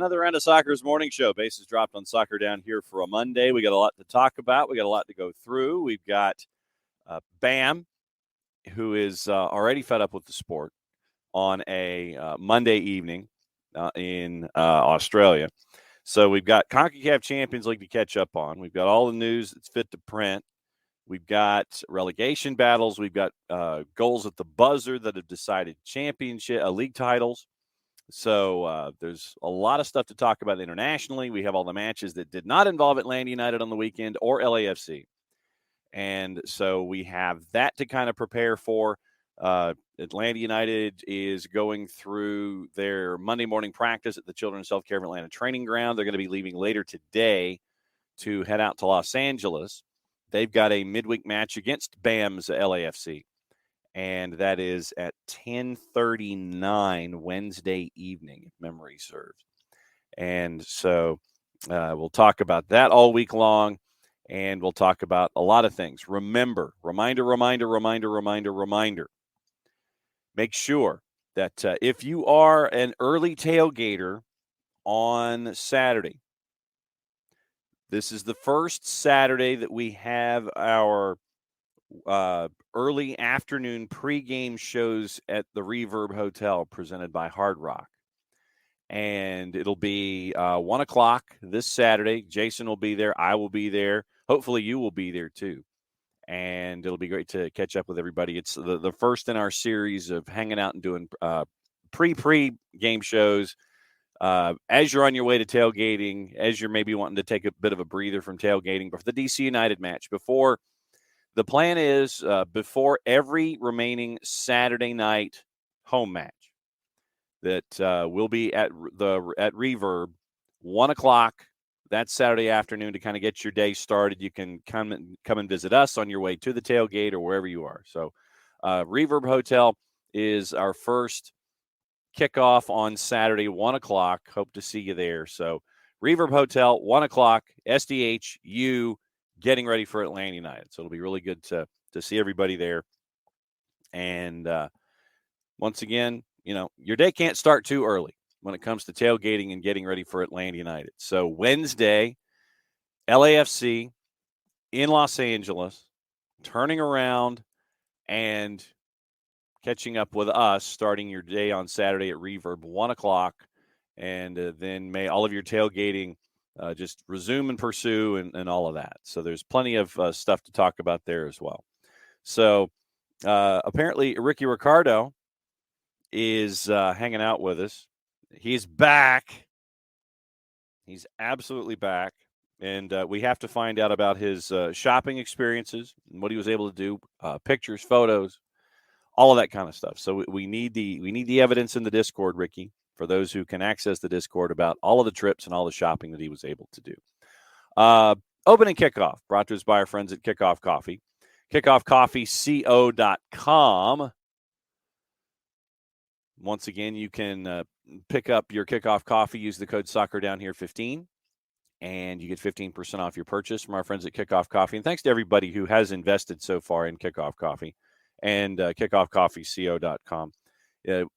another round of Soccer's Morning Show. Bases dropped on Soccer Down here for a Monday. We got a lot to talk about. We got a lot to go through. We've got Bam, who is already fed up with the sport on a Monday evening in Australia. So we've got CONCACAF Champions League to catch up on. We've got all the news that's fit to print. We've got relegation battles. We've got goals at the buzzer that have decided championship league titles. So there's a lot of stuff to talk about internationally. We have all the matches that did not involve Atlanta United on the weekend or LAFC. And so we have that to kind of prepare for. Atlanta United is going through their Monday morning practice at the Children's Healthcare of Atlanta training ground. They're going to be leaving later today to head out to Los Angeles. They've got a midweek match against BAM's LAFC. And that is at 10:39 Wednesday evening, if memory serves. And so we'll talk about that all week long, and we'll talk about a lot of things. Reminder. Make sure that if you are an early tailgater on Saturday, this is the first Saturday that we have our early afternoon pregame shows at the Reverb Hotel presented by Hard Rock. And it'll be 1 o'clock this Saturday. Jason will be there. I will be there. Hopefully you will be there too. And it'll be great to catch up with everybody. It's the first in our series of hanging out and doing pre-game shows. As you're on your way to tailgating, as you're maybe wanting to take a bit of a breather from tailgating before the DC United match, the plan is before every remaining Saturday night home match that will be at Reverb, 1 o'clock that Saturday afternoon to kind of get your day started. You can come and visit us on your way to the tailgate or wherever you are. So Reverb Hotel is our first kickoff on Saturday, 1 o'clock. Hope to see you there. So Reverb Hotel, 1 o'clock, SDHU, getting ready for Atlanta United. So it'll be really good to see everybody there. And once again, your day can't start too early when it comes to tailgating and getting ready for Atlanta United. So Wednesday, LAFC in Los Angeles, turning around and catching up with us, starting your day on Saturday at Reverb, 1 o'clock. And then may all of your tailgating just resume and pursue and all of that. So there's plenty of stuff to talk about there as well. So apparently Ricky Ricardo is hanging out with us. He's back. He's absolutely back. And we have to find out about his shopping experiences and what he was able to do, pictures, photos, all of that kind of stuff. So we need the evidence in the Discord, Ricky, for those who can access the Discord about all of the trips and all the shopping that he was able to do. Opening kickoff, brought to us by our friends at Kickoff Coffee. KickoffCoffeeCO.com. Once again, you can pick up your Kickoff Coffee, use the code SoccerDownHere15, and you get 15% off your purchase from our friends at Kickoff Coffee. And thanks to everybody who has invested so far in Kickoff Coffee and KickoffCoffeeCO.com.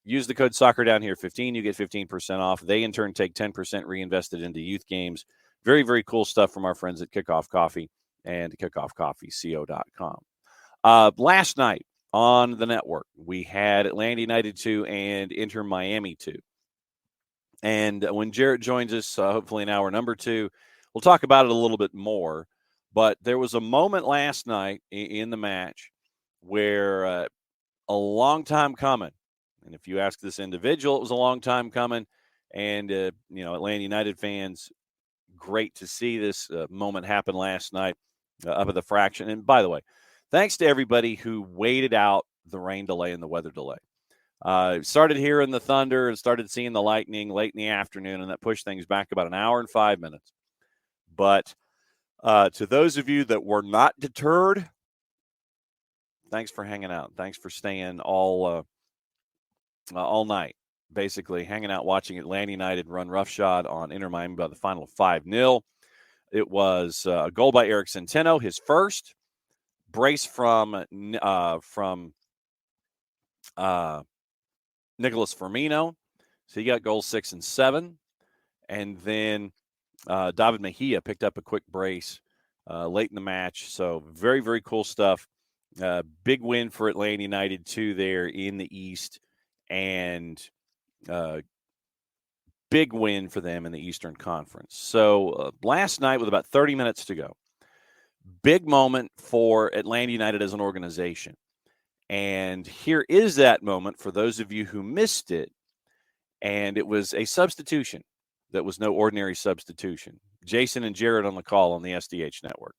Use the code SoccerDownHere15. You get 15% off. They, in turn, take 10% reinvested into youth games. Very, very cool stuff from our friends at Kickoff Coffee and KickoffCoffeeCO.com. Last night on the network, we had Atlanta United 2 and Inter Miami 2. And when Jarrett joins us, hopefully in hour number 2, we'll talk about it a little bit more. But there was a moment last night in the match where a long time coming, and if you ask this individual, it was a long time coming. And, Atlanta United fans, great to see this moment happen last night up at the Fraction. And by the way, thanks to everybody who waited out the rain delay and the weather delay. Started hearing the thunder and started seeing the lightning late in the afternoon, and that pushed things back about an hour and 5 minutes. But to those of you that were not deterred, thanks for hanging out. Thanks for staying all night, basically hanging out, watching Atlanta United run roughshod on Inter Miami by the final 5-0. It was a goal by Eric Centeno, his first. Brace from Nicholas Firmino. So he got goals 6 and 7. And then David Mejia picked up a quick brace late in the match. So very, very cool stuff. Big win for Atlanta United, too, there in the East. And big win for them in the Eastern Conference. So last night with about 30 minutes to go, big moment for Atlanta United as an organization. And here is that moment for those of you who missed it. And it was a substitution that was no ordinary substitution. Jason and Jarrett on the call on the SDH network.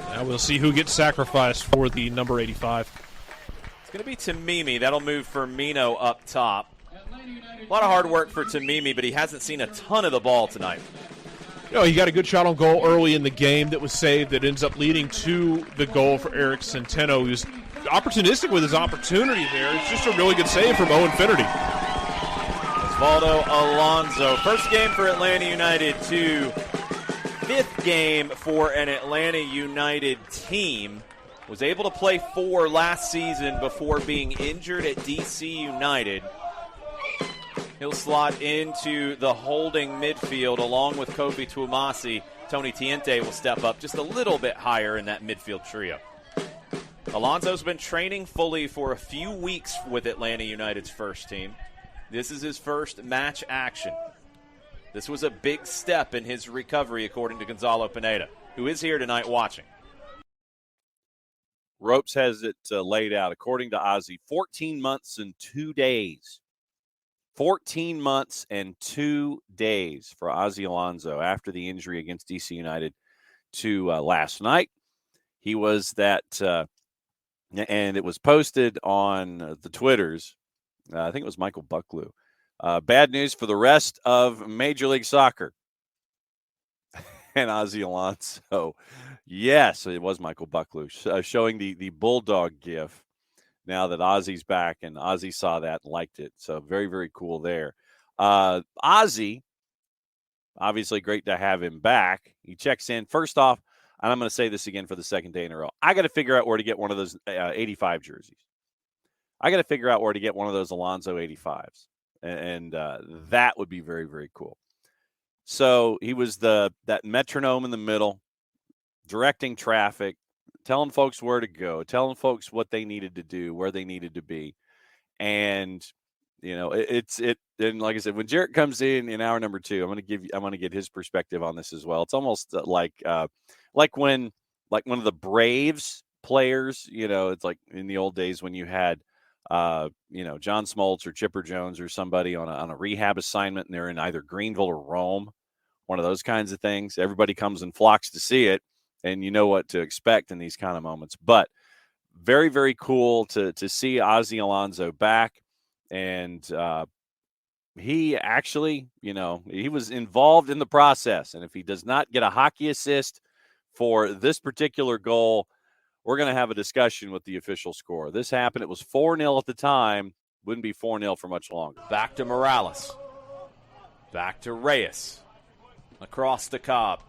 Now we'll see who gets sacrificed for the number 85. It's going to be Tamimi. That'll move Firmino up top. A lot of hard work for Tamimi, but he hasn't seen a ton of the ball tonight. You know, he got a good shot on goal early in the game that was saved that ends up leading to the goal for Eric Centeno. He was opportunistic with his opportunity there. It's just a really good save from Owen Finnerty. Osvaldo Alonso, first game for Atlanta United, to fifth game for an Atlanta United team. Was able to play 4 last season before being injured at DC United. He'll slot into the holding midfield along with Kofi Twumasi. Tony Tiente will step up just a little bit higher in that midfield trio. Alonso's been training fully for a few weeks with Atlanta United's first team. This is his first match action. This was a big step in his recovery, according to Gonzalo Pineda, who is here tonight watching. Ropes has it laid out, according to Ozzy, 14 months and 2 days. 14 months and 2 days for Ozzy Alonso after the injury against DC United to last night. He was that, and it was posted on the Twitters. I think it was Michael Bucklew. Bad news for the rest of Major League Soccer. And Ozzy Alonso. Yes, it was Michael Bucklew showing the Bulldog gif now that Ozzy's back, and Ozzy saw that and liked it. So very, very cool there. Ozzy, obviously great to have him back. He checks in. First off, and I'm going to say this again for the second day in a row, I got to figure out where to get one of those 85 jerseys. I got to figure out where to get one of those Alonso 85s. And that would be very, very cool. So he was that metronome in the middle, directing traffic, telling folks where to go, telling folks what they needed to do, where they needed to be. And, you know, and like I said, when Jarrett comes in hour number 2, I'm going to get his perspective on this as well. It's almost like when one of the Braves players, you know, it's like in the old days when you had, you know, John Smoltz or Chipper Jones or somebody on a rehab assignment, and they're in either Greenville or Rome, one of those kinds of things. Everybody comes and flocks to see it, and you know what to expect in these kind of moments. But very, very cool to see Ozzy Alonso back. And he actually, you know, he was involved in the process. And if he does not get a hockey assist for this particular goal, we're going to have a discussion with the official score. This happened. It was 4-0 at the time. Wouldn't be 4-0 for much longer. Back to Morales. Back to Reyes. Across to Cobb.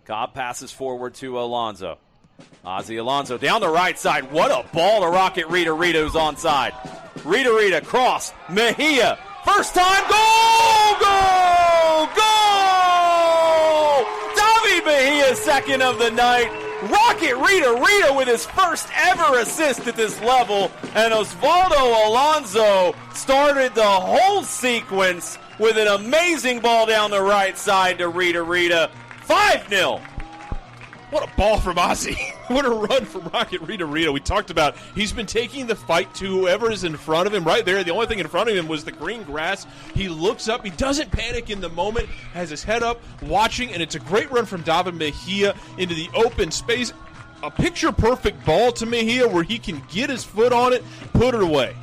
Cobb passes forward to Alonso. Ozzy Alonso down the right side. What a ball to Rocket Rita. Who's onside. Rita cross. Mejia. First time. Goal! Goal! Goal! David Mejia, second of the night. Rocket Rita with his first ever assist at this level. And Osvaldo Alonso started the whole sequence with an amazing ball down the right side to Rita. 5-0. What a ball from Ozzy. What a run from Rocket Rita. We talked about he's been taking the fight to whoever is in front of him right there. The only thing in front of him was the green grass. He looks up. He doesn't panic in the moment, has his head up, watching, and it's a great run from David Mejia into the open space. A picture-perfect ball to Mejia where he can get his foot on it, put it away.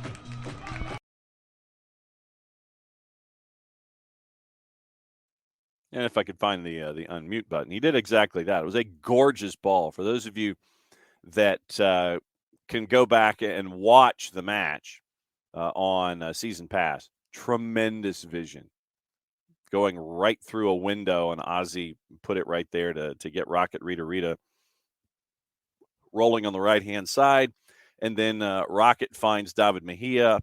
And if I could find the unmute button, he did exactly that. It was a gorgeous ball. For those of you that can go back and watch the match on Season Pass, tremendous vision. Going right through a window, and Ozzy put it right there to get Rocket Rita rolling on the right-hand side. And then Rocket finds David Mejia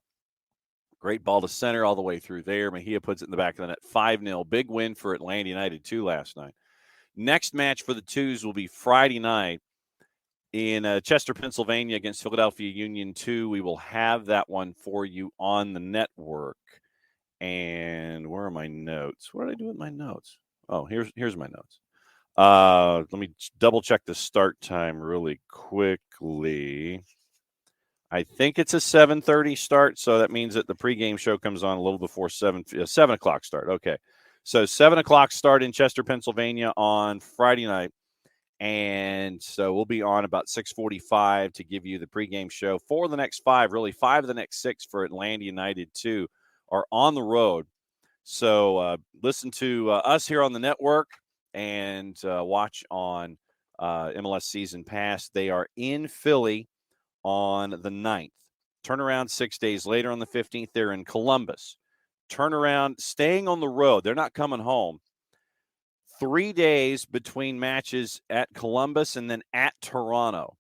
Great ball to center all the way through there. Mejia puts it in the back of the net. 5-0. Big win for Atlanta United 2 last night. Next match for the Twos will be Friday night in Chester, Pennsylvania against Philadelphia Union 2. We will have that one for you on the network. And where are my notes? What did I do with my notes? Oh, here's my notes. Let me double check the start time really quickly. I think it's a 7:30 start, so that means that the pregame show comes on a little before 7 o'clock start. Okay, so 7 o'clock start in Chester, Pennsylvania on Friday night. And so we'll be on about 6:45 to give you the pregame show for the next 5. Really, 5 of the next 6 for Atlanta United 2 are on the road. So listen to us here on the network and watch on MLS Season Pass. They are in Philly on the 9th. Turnaround 6 days later on the 15th. They're in Columbus. Turnaround, staying on the road. They're not coming home. 3 days between matches at Columbus and then at Toronto.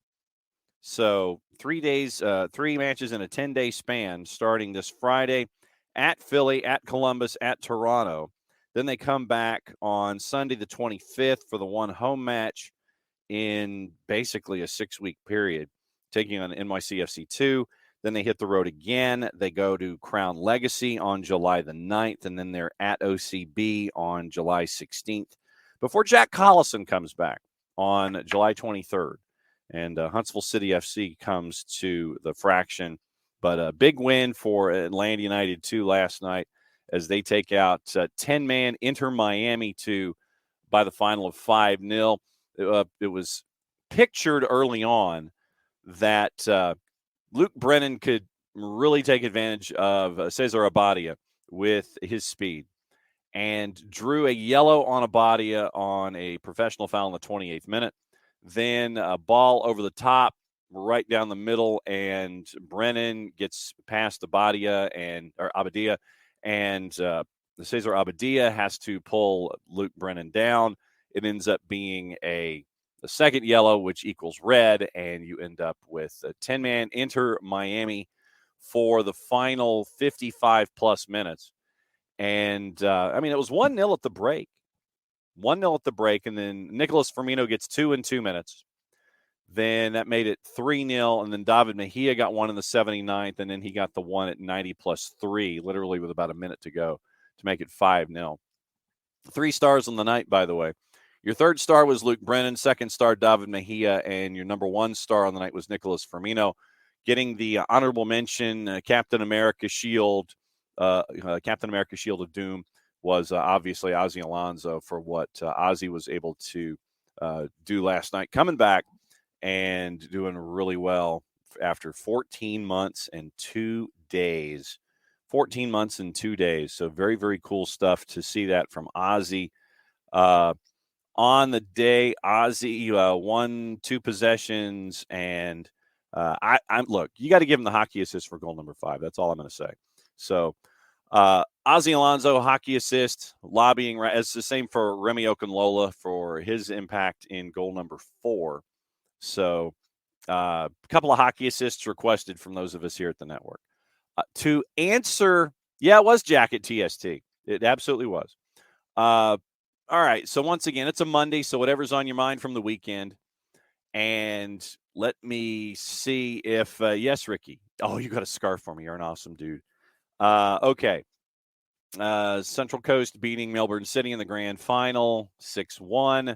So 3 days, 3 matches in a 10-day span starting this Friday at Philly, at Columbus, at Toronto. Then they come back on Sunday the 25th for the one home match in basically a 6-week period, taking on NYCFC 2. Then they hit the road again. They go to Crown Legacy on July the 9th, and then they're at OCB on July 16th before Jack Collison comes back on July 23rd. And Huntsville City FC comes to the Fraction. But a big win for Atlanta United 2 last night as they take out 10-man Inter Miami 2 by the final of 5-0. It was pictured early on that Luke Brennan could really take advantage of Cesar Abadia with his speed and drew a yellow on Abadia on a professional foul in the 28th minute. Then a ball over the top, right down the middle, and Brennan gets past Abadia and Cesar Abadia has to pull Luke Brennan down. It ends up being the second yellow, which equals red, and you end up with a 10-man Inter Miami for the final 55-plus minutes. And, it was 1-0 at the break. 1-0 at the break, and then Nicholas Firmino gets 2 in 2 minutes. Then that made it 3-0, and then David Mejia got one in the 79th, and then he got the one at 90+3, literally with about a minute to go to make it 5-0. 3 stars on the night, by the way. Your third star was Luke Brennan, second star David Mejia, and your number 1 star on the night was Nicholas Firmino. Getting the honorable mention, Captain America Shield of Doom was obviously Ozzie Alonso for what Ozzie was able to do last night, coming back and doing really well after 14 months and 2 days. 14 months and 2 days. So very, very cool stuff to see that from Ozzie. On the day, Ozzie won 2 possessions, and look, you got to give him the hockey assist for goal number 5. That's all I'm going to say. So Ozzie Alonso, hockey assist, lobbying. It's the same for Remy Okunlola for his impact in goal number 4. So a couple of hockey assists requested from those of us here at the network. To answer, it was Jack at TST. It absolutely was. All right, so once again, it's a Monday, so whatever's on your mind from the weekend. And let me see if, yes, Ricky. Oh, you got a scarf for me. You're an awesome dude. Okay. Central Coast beating Melbourne City in the grand final, 6-1.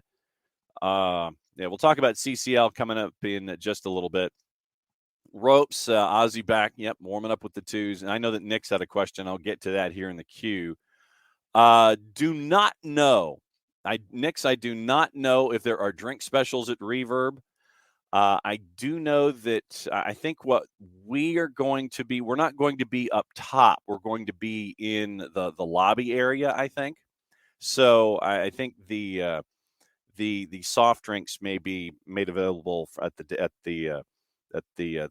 We'll talk about CCL coming up in just a little bit. Ropes, Ozzie back. Yep, warming up with the twos. And I know that Nick's had a question. I'll get to that here in the queue. Do not know. I do not know if there are drink specials at Reverb. I do know that I think what we are going to be, we're not going to be up top. We're going to be in the lobby area, I think. So I think the soft drinks may be made available at the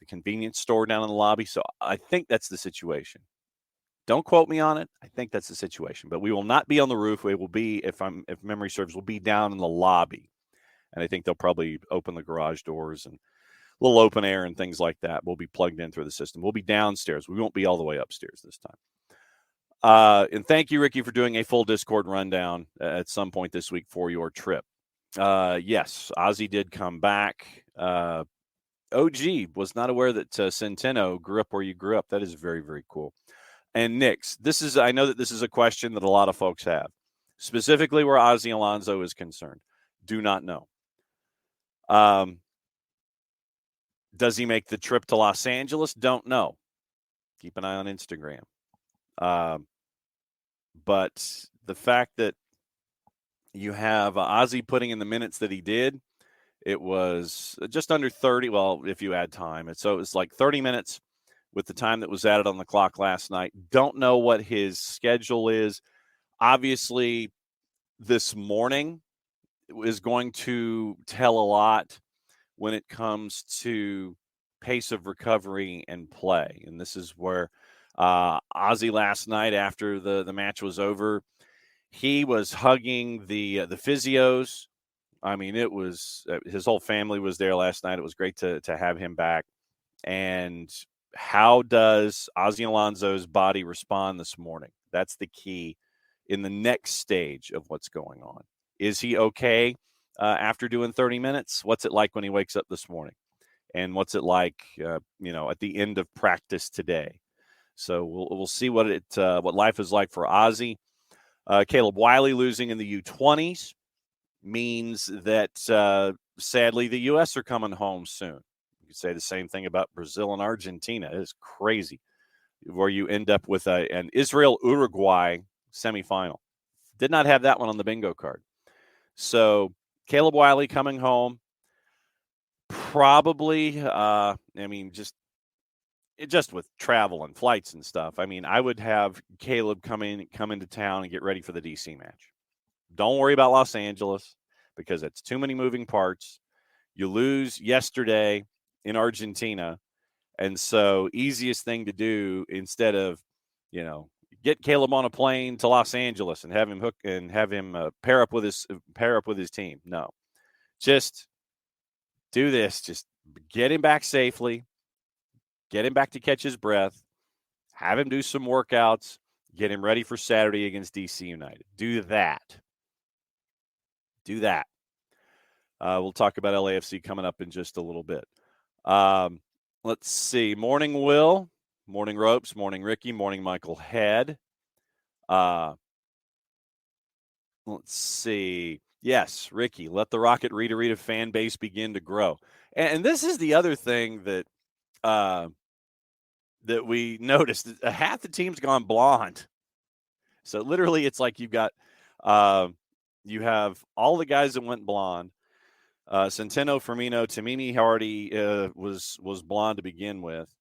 convenience store down in the lobby. So I think that's the situation. Don't quote me on it. I think that's the situation. But we will not be on the roof. We will be, if memory serves, we'll be down in the lobby. And I think they'll probably open the garage doors and little open air and things like that will be plugged in through the system. We'll be downstairs. We won't be all the way upstairs this time. And thank you, Ricky, for doing a full Discord rundown at some point this week for your trip. Yes, Ozzy did come back. OG was not aware that Centeno grew up where you grew up. That is very, very cool. And Nix, I know that this is a question that a lot of folks have, specifically where Ozzy Alonso is concerned. Do not know. Does he make the trip to Los Angeles? Don't know. Keep an eye on Instagram. But the fact that you have Ozzy putting in the minutes that he did, it was just under 30. Well, if you add time. So it was like 30 minutes with the time that was added on the clock last night. Don't know what his schedule is. Obviously, this morning is going to tell a lot when it comes to pace of recovery and play. And this is where Ozzy last night after the match was over, he was hugging the physios. I mean, it was his whole family was there last night. It was great to have him back. And how does Ozzy Alonso's body respond this morning? That's the key in the next stage of what's going on. Is he okay after doing 30 minutes? What's it like when he wakes up this morning? And what's it like, at the end of practice today? So we'll see what life is like for Ozzy. Caleb Wiley losing in the U20s means that sadly the U.S. are coming home soon. You could say the same thing about Brazil and Argentina. It is crazy where you end up with an Israel-Uruguay semifinal. Did not have that one on the bingo card. So Caleb Wiley coming home. Probably, just with travel and flights and stuff. I mean, I would have Caleb come into town and get ready for the DC match. Don't worry about Los Angeles because it's too many moving parts. You lose yesterday in Argentina, and so easiest thing to do instead of, get Caleb on a plane to Los Angeles and have him pair up with his team. No, just do this. Just get him back safely. Get him back to catch his breath. Have him do some workouts. Get him ready for Saturday against DC United. Do that. We'll talk about LAFC coming up in just a little bit. Let's see. Morning, Will. Morning, Ropes. Morning, Ricky. Morning, Michael Head. Let's see. Yes, Ricky, let the Rocket Rita fan base begin to grow. And this is the other thing that we noticed. Half the team's gone blonde. So literally it's like you've got you have all the guys that went blonde. Centeno, Firmino, Tamimi already was blonde to begin with.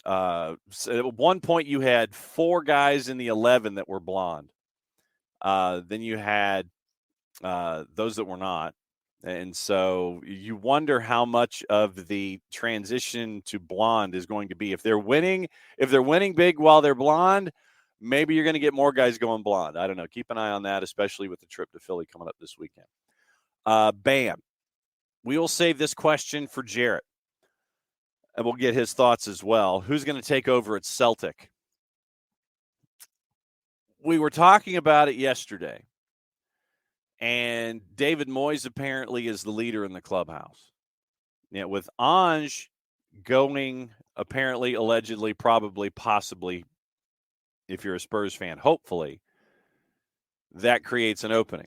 So at one point you had 4 guys in the 11 that were blonde. Then you had those that were not. And so you wonder how much of the transition to blonde is going to be. If they're winning big while they're blonde, maybe you're going to get more guys going blonde. I don't know. Keep an eye on that, especially with the trip to Philly coming up this weekend. Bam. We will save this question for Jarrett, and we'll get his thoughts as well. Who's going to take over at Celtic? We were talking about it yesterday. And David Moyes apparently is the leader in the clubhouse. With Ange going apparently, allegedly, probably, possibly, if you're a Spurs fan, hopefully, that creates an opening.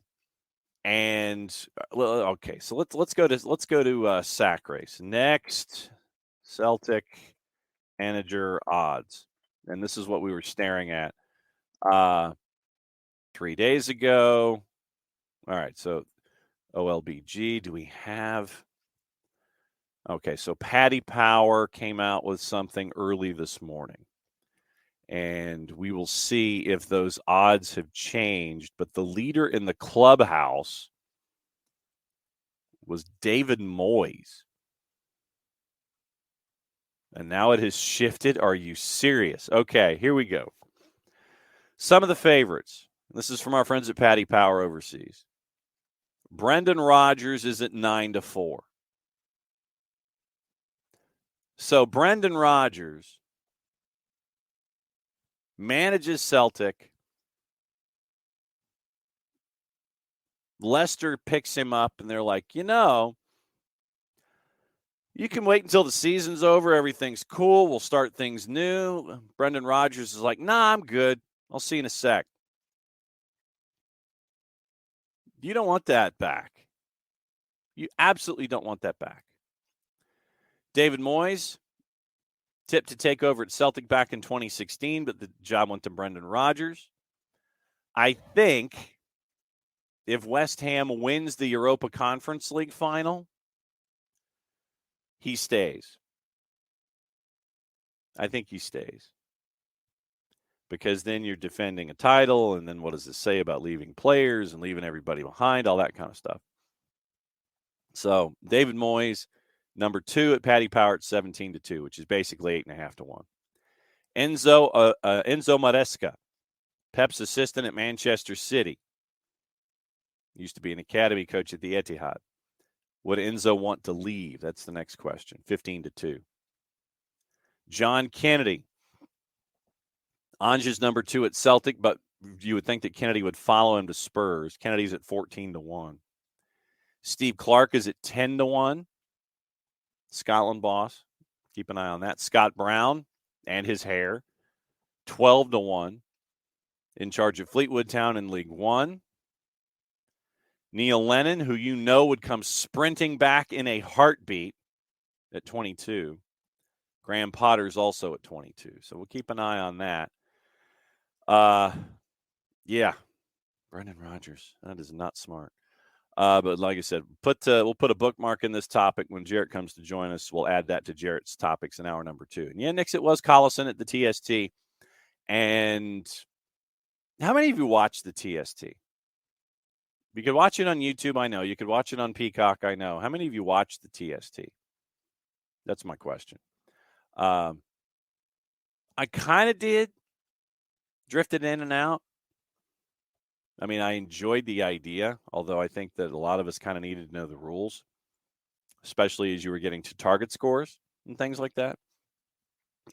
And okay, so let's go to sack race next. Celtic manager odds, and this is what we were staring at 3 days ago. All right, so OLBG, do we have? Okay, so Paddy Power came out with something early this morning, and we will see if those odds have changed. But the leader in the clubhouse was David Moyes, and now it has shifted. Are you serious? Okay, here we go. Some of the favorites. This is from our friends at Paddy Power overseas. Brendan Rodgers is at 9-4. So Brendan Rodgers manages Celtic. Leicester picks him up, and they're like, you can wait until the season's over. Everything's cool. We'll start things new. Brendan Rodgers is like, nah, I'm good. I'll see you in a sec. You don't want that back. You absolutely don't want that back. David Moyes, tipped to take over at Celtic back in 2016, but the job went to Brendan Rodgers. I think if West Ham wins the Europa Conference League final, he stays. I think he stays. Because then you're defending a title, and then what does this say about leaving players and leaving everybody behind, all that kind of stuff. So David Moyes, number 2 at Paddy Power at 17-2, which is basically 8.5-1. Enzo Maresca, Pep's assistant at Manchester City. Used to be an academy coach at the Etihad. Would Enzo want to leave? That's the next question. 15-2. John Kennedy, Ange's number 2 at Celtic, but you would think that Kennedy would follow him to Spurs. Kennedy's at 14-1. Steve Clark is at 10-1. Scotland boss. Keep an eye on that. Scott Brown and his hair, 12-1. In charge of Fleetwood Town in League One. Neil Lennon, who would come sprinting back in a heartbeat at 22. Graham Potter's also at 22. So we'll keep an eye on that. Yeah, Brendan Rodgers. That is not smart. But like I said, we'll put a bookmark in this topic. When Jarrett comes to join us, we'll add that to Jarrett's topics in hour number 2. And yeah, Nix, it was Collison at the TST. And how many of you watched the TST? You could watch it on YouTube, I know. You could watch it on Peacock, I know. How many of you watched the TST? That's my question. I kind of did. Drifted in and out. I mean, I enjoyed the idea, although I think that a lot of us kind of needed to know the rules, especially as you were getting to target scores and things like that.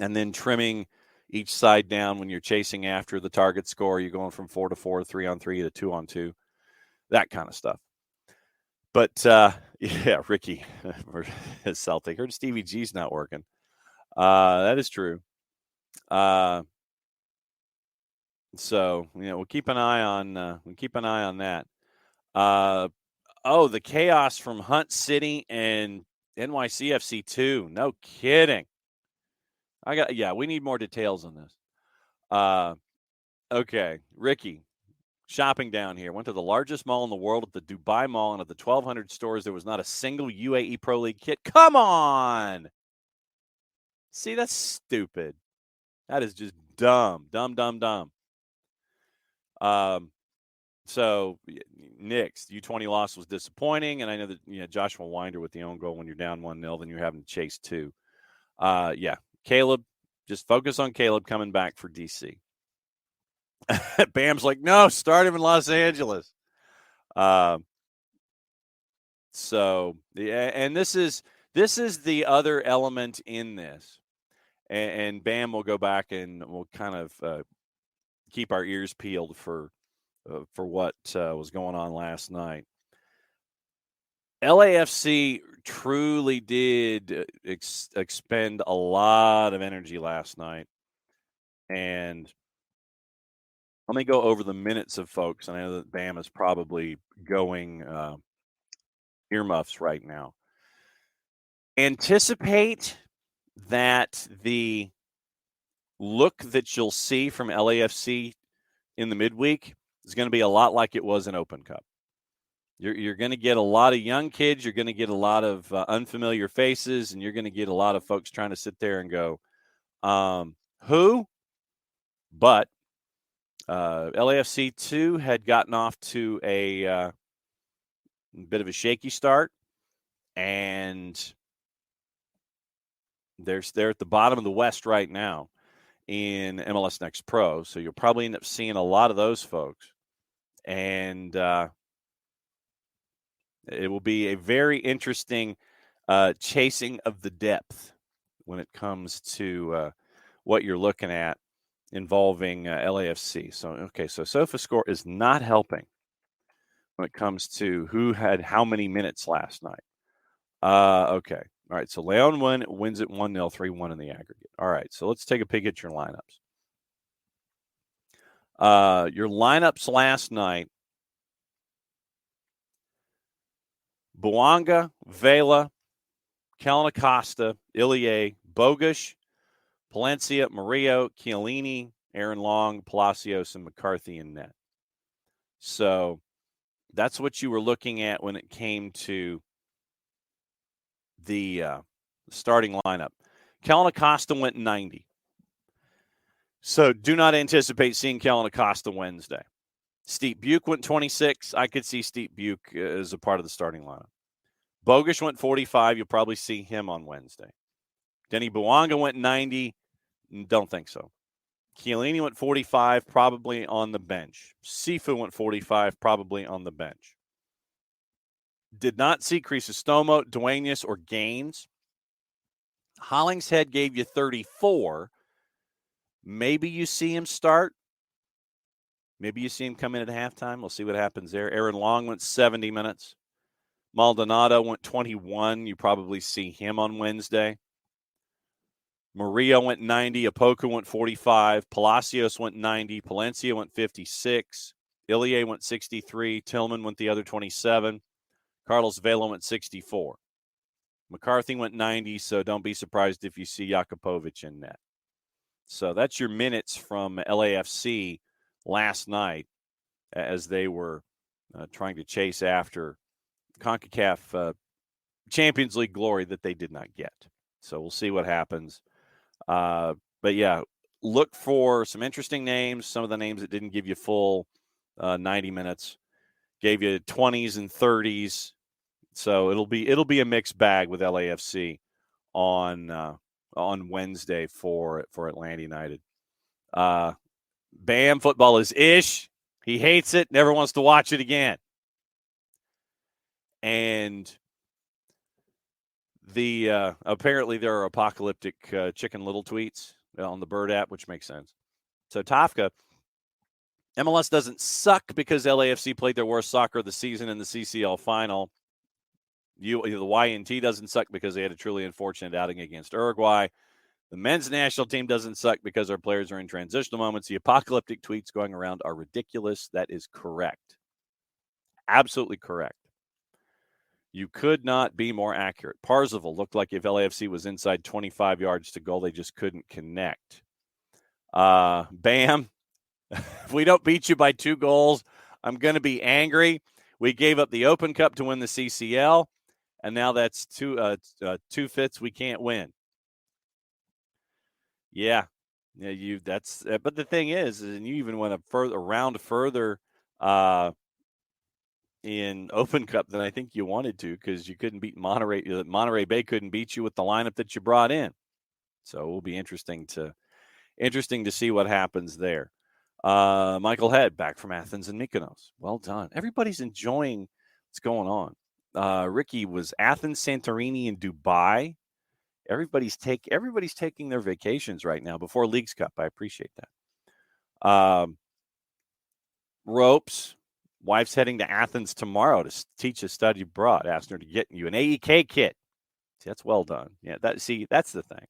And then trimming each side down when you're chasing after the target score. You're going from 4-4, 3-on-3 to 2-on-2, that kind of stuff. But, yeah, Ricky, Celtic. Heard Stevie G's not working. That is true. So, we'll keep an eye on that. The chaos from Hunt City and NYCFC 2. No kidding. We need more details on this. Okay, Ricky, shopping down here. Went to the largest mall in the world at the Dubai Mall, and of the 1,200 stores, there was not a single UAE Pro League kit. Come on! See, that's stupid. That is just dumb. So, Knicks, U20 loss was disappointing, and I know that Joshua Winder with the own goal when you're down 1-0, then you're having to chase 2. Caleb, just focus on Caleb coming back for DC. Bam's like, no, start him in Los Angeles. So, and this is the other element in this, and Bam will go back and we'll kind of keep our ears peeled for what was going on last night. LAFC truly did expend a lot of energy last night. And let me go over the minutes of folks. And I know that Bam is probably going earmuffs right now. Anticipate that the look that you'll see from LAFC in the midweek is going to be a lot like it was in Open Cup. You're going to get a lot of young kids. You're going to get a lot of unfamiliar faces, and you're going to get a lot of folks trying to sit there and go, who? But LAFC 2 had gotten off to a bit of a shaky start, and they're at the bottom of the West right now in MLS Next Pro. So you'll probably end up seeing a lot of those folks. And it will be a very interesting chasing of the depth when it comes to what you're looking at involving LAFC. So, okay, so SofaScore is not helping when it comes to who had how many minutes last night. Okay. All right, so Leon wins it 1-0, 3-1 in the aggregate. All right, so let's take a peek at your lineups. Your lineups last night: Buanga, Vela, Kellen Acosta, Ilie, Bogusz, Palencia, Murillo, Chiellini, Aaron Long, Palacios, and McCarthy in net. So that's what you were looking at when it came to the starting lineup. Kellen Acosta went 90. So do not anticipate seeing Kellen Acosta Wednesday. Steve Buke went 26. I could see Steve Buke as a part of the starting lineup. Bogusz went 45. You'll probably see him on Wednesday. Denny Buanga went 90. Don't think so. Chiellini went 45, probably on the bench. Sifu went 45, probably on the bench. Did not see Crisostomo, Duenas, or Gaines. Hollingshead gave you 34. Maybe you see him start. Maybe you see him come in at halftime. We'll see what happens there. Aaron Long went 70 minutes. Maldonado went 21. You probably see him on Wednesday. Murillo went 90. Apoku went 45. Palacios went 90. Palencia went 56. Ilie went 63. Tillman went the other 27. Carlos Vela went 64. McCarthy went 90, so don't be surprised if you see Jakupovic in net. So that's your minutes from LAFC last night as they were trying to chase after CONCACAF Champions League glory that they did not get. So we'll see what happens. But, yeah, look for some interesting names, some of the names that didn't give you full 90 minutes, gave you 20s and 30s. So it'll be a mixed bag with LAFC on Wednesday for Atlanta United. Bam, football is ish. He hates it, never wants to watch it again. And the apparently there are apocalyptic Chicken Little tweets on the Bird app, which makes sense. So Tafka, MLS doesn't suck because LAFC played their worst soccer of the season in the CCL final. The YNT doesn't suck because they had a truly unfortunate outing against Uruguay. The men's national team doesn't suck because our players are in transitional moments. The apocalyptic tweets going around are ridiculous. That is correct. Absolutely correct. You could not be more accurate. Parzival looked like if LAFC was inside 25 yards to goal, they just couldn't connect. Bam. If we don't beat you by 2 goals, I'm going to be angry. We gave up the Open Cup to win the CCL, and now that's two fifths we can't win. Yeah, but the thing is, and you even went a round further in Open Cup than I think you wanted to because you couldn't beat Monterey. Monterey Bay couldn't beat you with the lineup that you brought in. So it will be interesting to see what happens there. Michael Head back from Athens and Mykonos. Well done. Everybody's enjoying what's going on. Ricky was Athens, Santorini, and Dubai. Everybody's taking their vacations right now before Leagues Cup. I appreciate that. Ropes. Wife's heading to Athens tomorrow to teach a study abroad. Asked her to get you an AEK kit. See, that's well done. Yeah, that's the thing.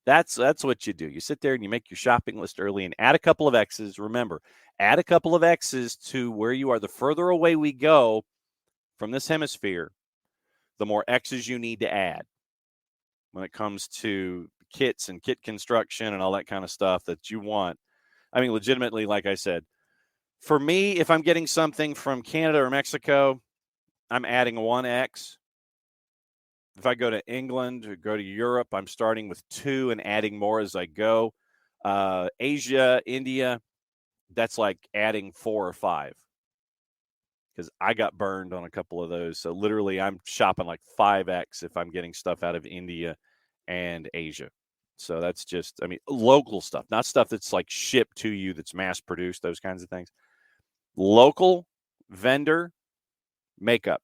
That's what you do. You sit there and you make your shopping list early and add a couple of X's. Remember, add a couple of X's to where you are. The further away we go from this hemisphere, the more X's you need to add when it comes to kits and kit construction and all that kind of stuff that you want. I mean, legitimately, like I said, for me, if I'm getting something from Canada or Mexico, I'm adding 1X. If I go to England or go to Europe, I'm starting with 2 and adding more as I go. Asia, India, that's like adding 4 or 5 because I got burned on a couple of those. So literally I'm shopping like 5X if I'm getting stuff out of India and Asia. So that's just, local stuff, not stuff that's like shipped to you that's mass produced, those kinds of things. Local vendor makeup.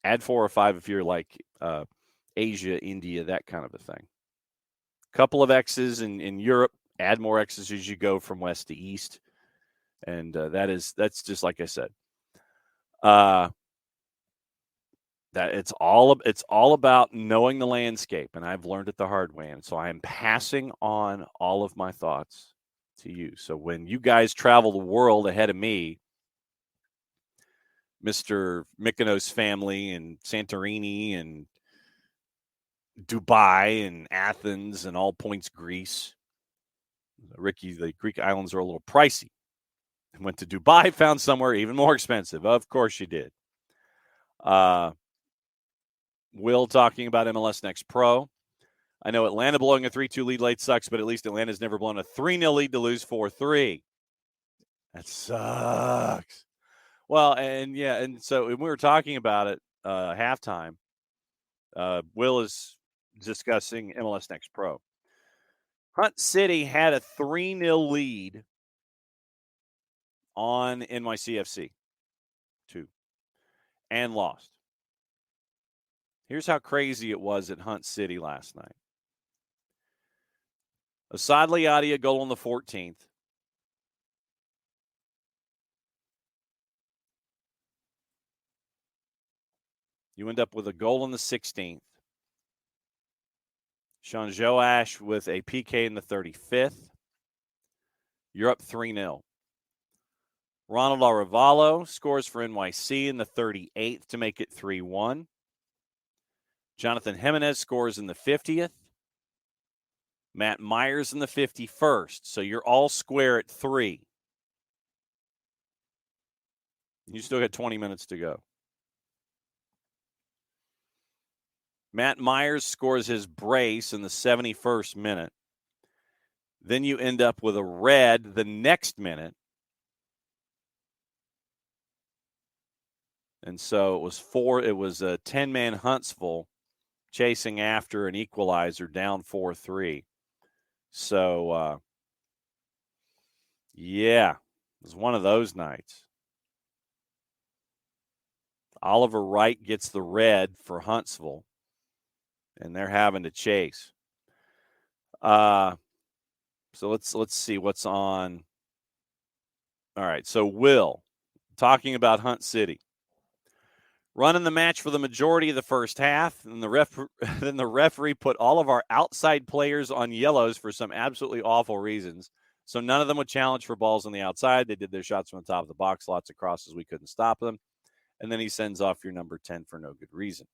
Add 4 or 5 if you're like Asia, India, that kind of a thing. Couple of X's in Europe. Add more X's as you go from west to east, and that's just like I said. That it's all about knowing the landscape, and I've learned it the hard way, and so I am passing on all of my thoughts to you. So when you guys travel the world ahead of me, Mr. Mykonos family and Santorini and Dubai and Athens and all points Greece. Ricky, the Greek islands are a little pricey. I went to Dubai, found somewhere even more expensive. Of course you did. Will talking about MLS Next Pro. I know Atlanta blowing a 3-2 lead late sucks, but at least Atlanta's never blown a 3-0 lead to lose 4-3. That sucks. Well, and so when we were talking about it halftime, Will is discussing MLS Next Pro. Hunt City had a 3-0 lead on NYCFC 2 and lost. Here's how crazy it was at Hunt City last night. Asad Liadi, a goal on the 14th. You end up with a goal on the 16th. Sean Joash with a PK in the 35th. You're up 3-0. Ronald Arevalo scores for NYC in the 38th to make it 3-1. Jonathan Jimenez scores in the 50th. Matt Myers in the 51st. So you're all square at 3. You still got 20 minutes to go. Matt Myers scores his brace in the 71st minute. Then you end up with a red the next minute. And so it was a 10-man Huntsville chasing after an equalizer down 4-3. So, it was one of those nights. Oliver Wright gets the red for Huntsville, and they're having to chase. So let's see what's on. All right, so Will, talking about Hunt City. Running the match for the majority of the first half, and then the referee put all of our outside players on yellows for some absolutely awful reasons. So none of them would challenge for balls on the outside. They did their shots from the top of the box, lots of crosses. We couldn't stop them. And then he sends off your number 10 for no good reason.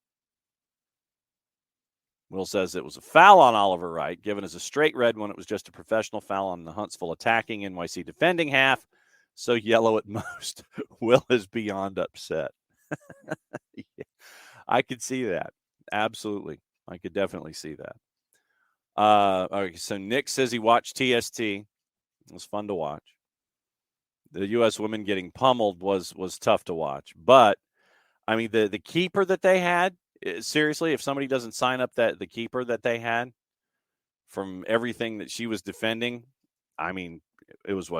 Will says it was a foul on Oliver Wright, given as a straight red when it was just a professional foul on the Huntsville attacking NYC defending half. So yellow at most. Will is beyond upset. Yeah, I could see that. Absolutely. I could definitely see that. Okay, so Nick says he watched TST. It was fun to watch. The U.S. women getting pummeled was tough to watch. But, I mean, the keeper that they had, seriously, if somebody doesn't sign up the keeper that they had from everything that she was defending, I mean, it was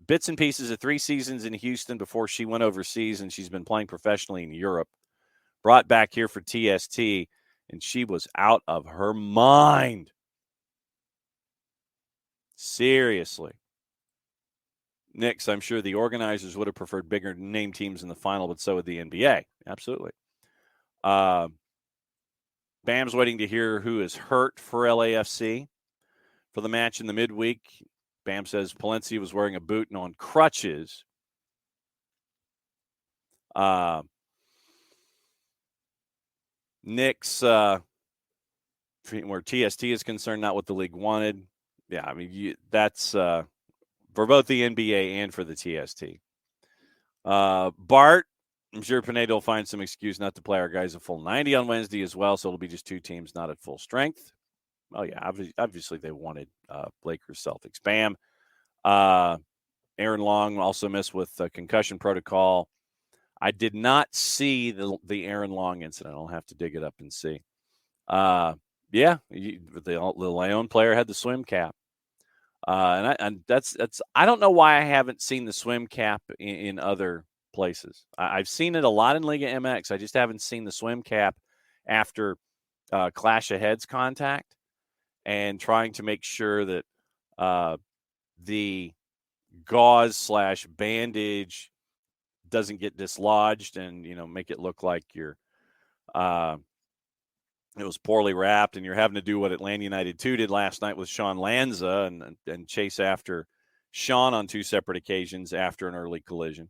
bits and pieces of 3 seasons in Houston before she went overseas, and she's been playing professionally in Europe. Brought back here for TST, and she was out of her mind. Seriously. Knicks, I'm sure the organizers would have preferred bigger name teams in the final, but so would the NBA. Absolutely. Bam's waiting to hear who is hurt for LAFC for the match in the midweek. Bam says Palencia was wearing a boot and on crutches. Knicks, where TST is concerned, not what the league wanted. Yeah, I mean, that's for both the NBA and for the TST. Bart, I'm sure Pineda will find some excuse not to play our guys a full 90 on Wednesday as well, so it'll be just 2 teams not at full strength. Oh, yeah, obviously they wanted Lakers Celtics. Bam. Aaron Long also missed with concussion protocol. I did not see the Aaron Long incident. I'll have to dig it up and see. The Leon player had the swim cap. And that's I don't know why I haven't seen the swim cap in other places. I've seen it a lot in Liga MX. I just haven't seen the swim cap after clash of heads contact and trying to make sure that the gauze / bandage doesn't get dislodged and, make it look like you're it was poorly wrapped, and you're having to do what Atlanta United 2 did last night with Sean Lanza and chase after Sean on 2 separate occasions after an early collision.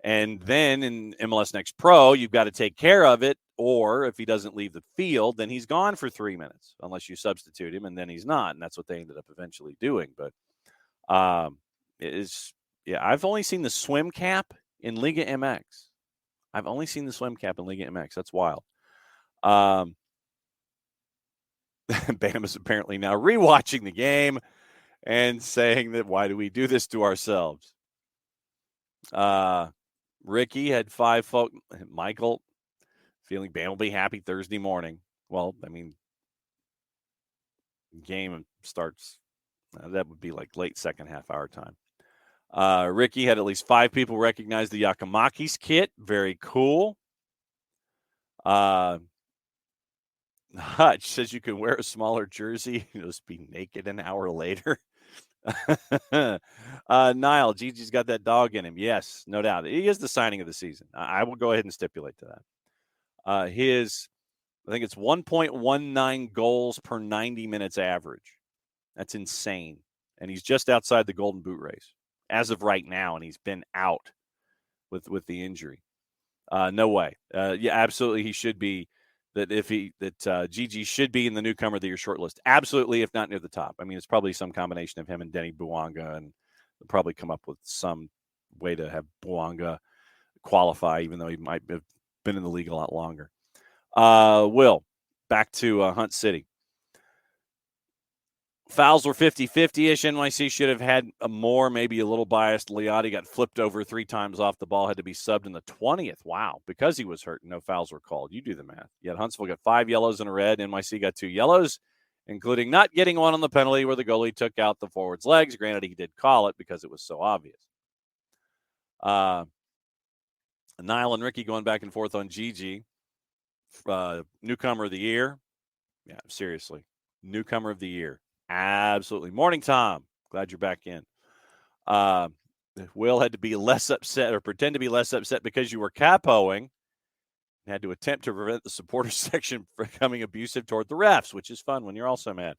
And then in MLS Next Pro, you've got to take care of it, or if he doesn't leave the field, then he's gone for 3 minutes, unless you substitute him, and then he's not, and that's what they ended up eventually doing. But I've only seen the swim cap in Liga MX. That's wild. Bam is apparently now rewatching the game and saying that, why do we do this to ourselves? Ricky had 5 folk. Michael feeling Bam will be happy Thursday morning. Well, I mean, game starts. That would be like late second half hour time. Ricky had at least 5 people recognize the Yakamakis kit. Very cool. Hutch says you can wear a smaller jersey and just be naked an hour later. Niall, Gigi's got that dog in him. Yes, no doubt. He is the signing of the season. I will go ahead and stipulate to that. I think it's 1.19 goals per 90 minutes average. That's insane. And he's just outside the Golden Boot race as of right now, and he's been out with the injury. No way. Yeah, absolutely. He should be. Gigi should be in the newcomer of the year shortlist. Absolutely, if not near the top. I mean, it's probably some combination of him and Denny Bouanga, and they'll probably come up with some way to have Bouanga qualify, even though he might have been in the league a lot longer. Will, back to Hunt City. Fouls were 50-50-ish. NYC should have had a more, maybe a little biased. Liotti got flipped over 3 times off the ball, had to be subbed in the 20th. Wow, because he was hurt, no fouls were called. You do the math. Yet Huntsville got 5 yellows and a red. NYC got 2 yellows, including not getting one on the penalty where the goalie took out the forward's legs. Granted, he did call it because it was so obvious. Niall and Ricky going back and forth on Gigi. Newcomer of the year. Yeah, seriously. Newcomer of the year. Absolutely. Morning, Tom. Glad you're back in. Will had to be less upset or pretend to be less upset because you were capoing. Had to attempt to prevent the supporter section from becoming abusive toward the refs, which is fun when you're also mad.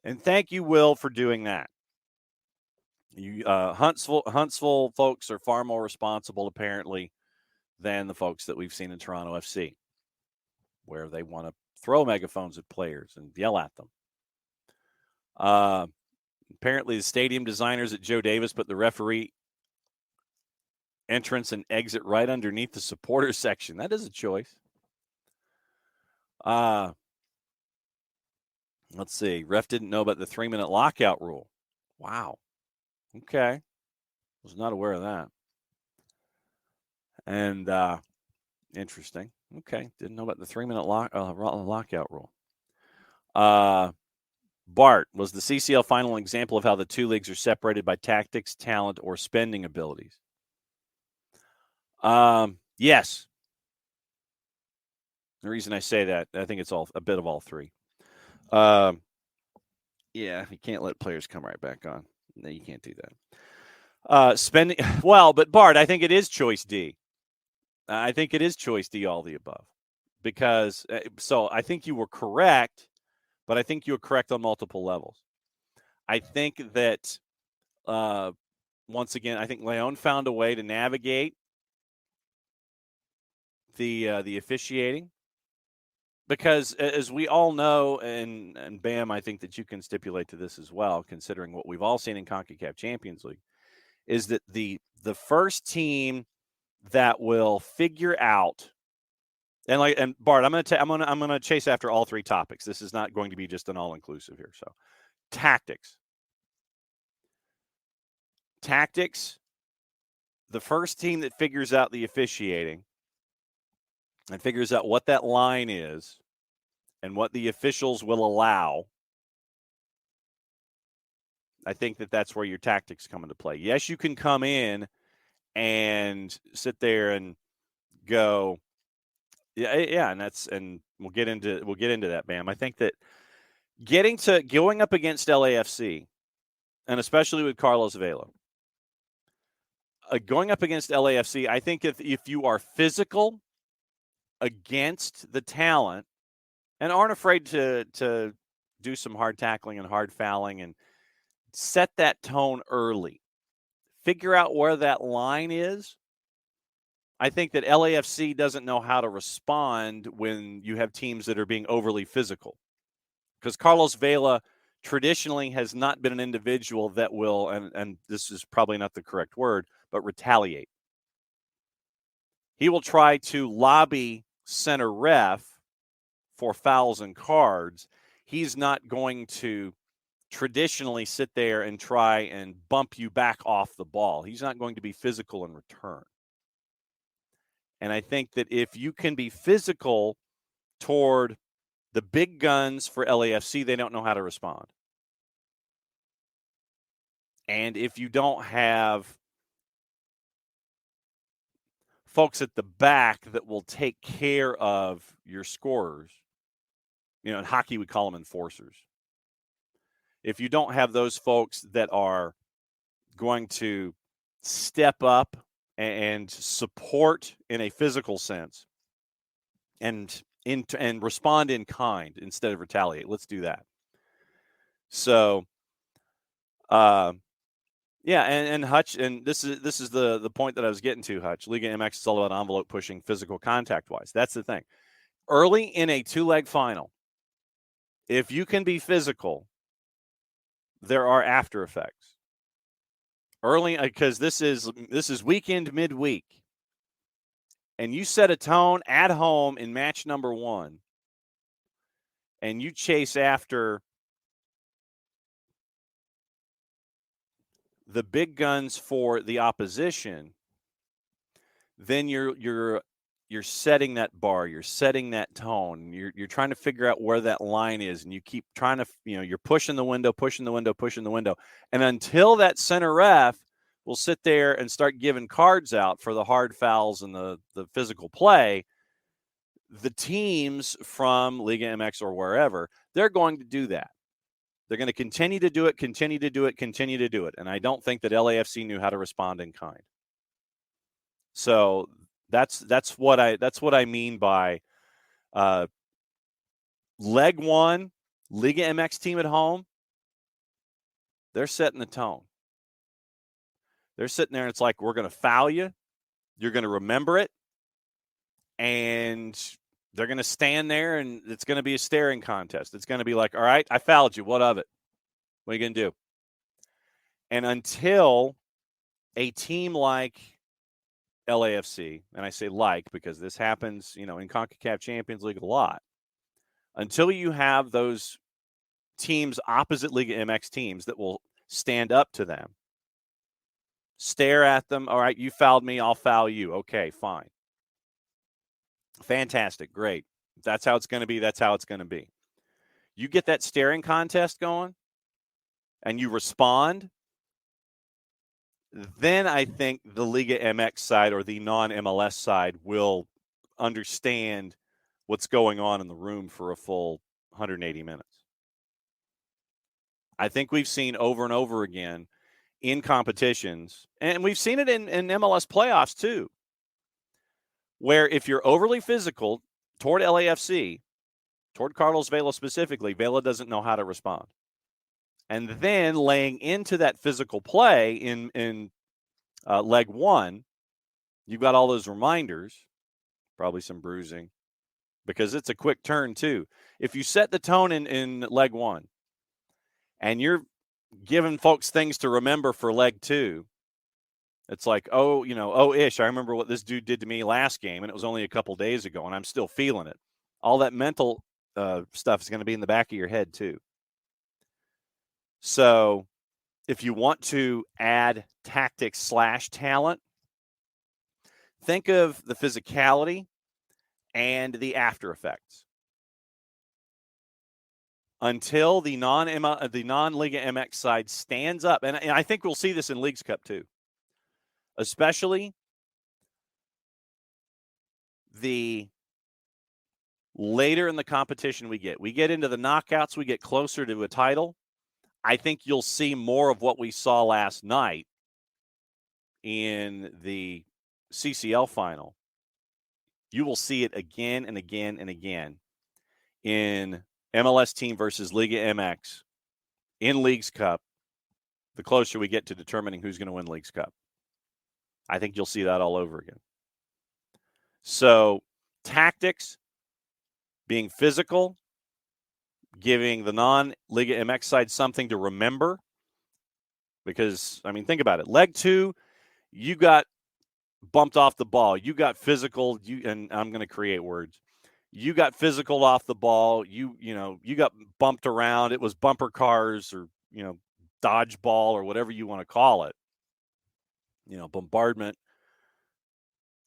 And thank you, Will, for doing that. You Huntsville folks are far more responsible, apparently, than the folks that we've seen in Toronto FC, where they want to throw megaphones at players and yell at them. Apparently, the stadium designers at Joe Davis put the referee entrance and exit right underneath the supporter section. That is a choice. Let's see. Ref didn't know about the 3-minute lockout rule. Wow. Okay. Was not aware of that. And interesting. Okay. Didn't know about the 3-minute lockout rule. Bart, was the CCL final an example of how the 2 leagues are separated by tactics, talent, or spending abilities? Yes. The reason I say that, I think it's a bit of all 3. Yeah, you can't let players come right back on. No, you can't do that. Spending, well, but Bart, I think it is choice D. I think it is choice D, all the above. Because, so I think you were correct, but I think you were correct on multiple levels. I think that, once again, I think Leon found a way to navigate the officiating. Because as we all know, and Bam, I think that you can stipulate to this as well, considering what we've all seen in CONCACAF Champions League, is that the first team that will figure out, and Bart, I'm gonna chase after all 3 topics. This is not going to be just an all-inclusive here. So, tactics. The first team that figures out the officiating and figures out what that line is and what the officials will allow, I think that that's where your tactics come into play. Yes, you can come in and sit there and go, Yeah, and we'll get into that, Bam. I think that going up against LAFC, and especially with Carlos Vela, going up against LAFC, I think if you are physical against the talent and aren't afraid to do some hard tackling and hard fouling and set that tone early, figure out where that line is. I think that LAFC doesn't know how to respond when you have teams that are being overly physical, because Carlos Vela traditionally has not been an individual that will, and this is probably not the correct word, but retaliate. He will try to lobby center ref for fouls and cards. He's not going to traditionally sit there and try and bump you back off the ball. He's not going to be physical in return. And I think that if you can be physical toward the big guns for LAFC, they don't know how to respond. And if you don't have folks at the back that will take care of your scorers, in hockey we call them enforcers. If you don't have those folks that are going to step up and support in a physical sense and respond in kind instead of retaliate, let's do that. So, yeah, and Hutch, and this is the point that I was getting to, Hutch. Liga MX is all about envelope pushing, physical contact wise. That's the thing. Early in a 2-leg final, if you can be physical, there are after effects. Early, because this is weekend midweek, and you set a tone at home in match number 1, and you chase after the big guns for the opposition, then you're setting that bar, you're setting that tone, you're trying to figure out where that line is, and you keep trying to, you're pushing the window, and until that center ref will sit there and start giving cards out for the hard fouls and the physical play, the teams from Liga MX or wherever, they're going to do that. They're going to continue to do it. And I don't think that LAFC knew how to respond in kind. So that's what I mean by leg 1, Liga MX team at home. They're setting the tone. They're sitting there and it's like, we're going to foul you. You're going to remember it. And they're going to stand there and it's going to be a staring contest. It's going to be like, all right, I fouled you. What of it? What are you going to do? And until a team like LAFC, and I say like because this happens, in CONCACAF Champions League a lot, until you have those teams opposite Liga MX teams that will stand up to them, stare at them, all right, you fouled me, I'll foul you. Okay, fine. Fantastic, great. If that's how it's going to be, that's how it's going to be. You get that staring contest going and you respond, then I think the Liga MX side or the non-MLS side will understand what's going on in the room for a full 180 minutes. I think we've seen over and over again in competitions, and we've seen it in MLS playoffs too, where if you're overly physical toward LAFC, toward Carlos Vela specifically, Vela doesn't know how to respond. And then laying into that physical play in leg 1, you've got all those reminders, probably some bruising, because it's a quick turn too. If you set the tone in leg 1 and you're giving folks things to remember for leg 2, it's like, I remember what this dude did to me last game, and it was only a couple days ago, and I'm still feeling it. All that mental stuff is going to be in the back of your head too. So if you want to add tactics / talent, think of the physicality and the after effects. Until the non-Liga MX side stands up, and I think we'll see this in Leagues Cup too, especially the later in the competition we get into the knockouts, we get closer to a title, I think you'll see more of what we saw last night in the CCL final. You will see it again and again and again in MLS team versus Liga MX in Leagues Cup, the closer we get to determining who's going to win Leagues Cup. I think you'll see that all over again. So, tactics, being physical, giving the non-Liga MX side something to remember. Because, I mean, think about it. Leg 2, you got bumped off the ball. You got physical. And I'm going to create words. You got physical off the ball. You got bumped around. It was bumper cars or, dodgeball or whatever you want to call it. Bombardment.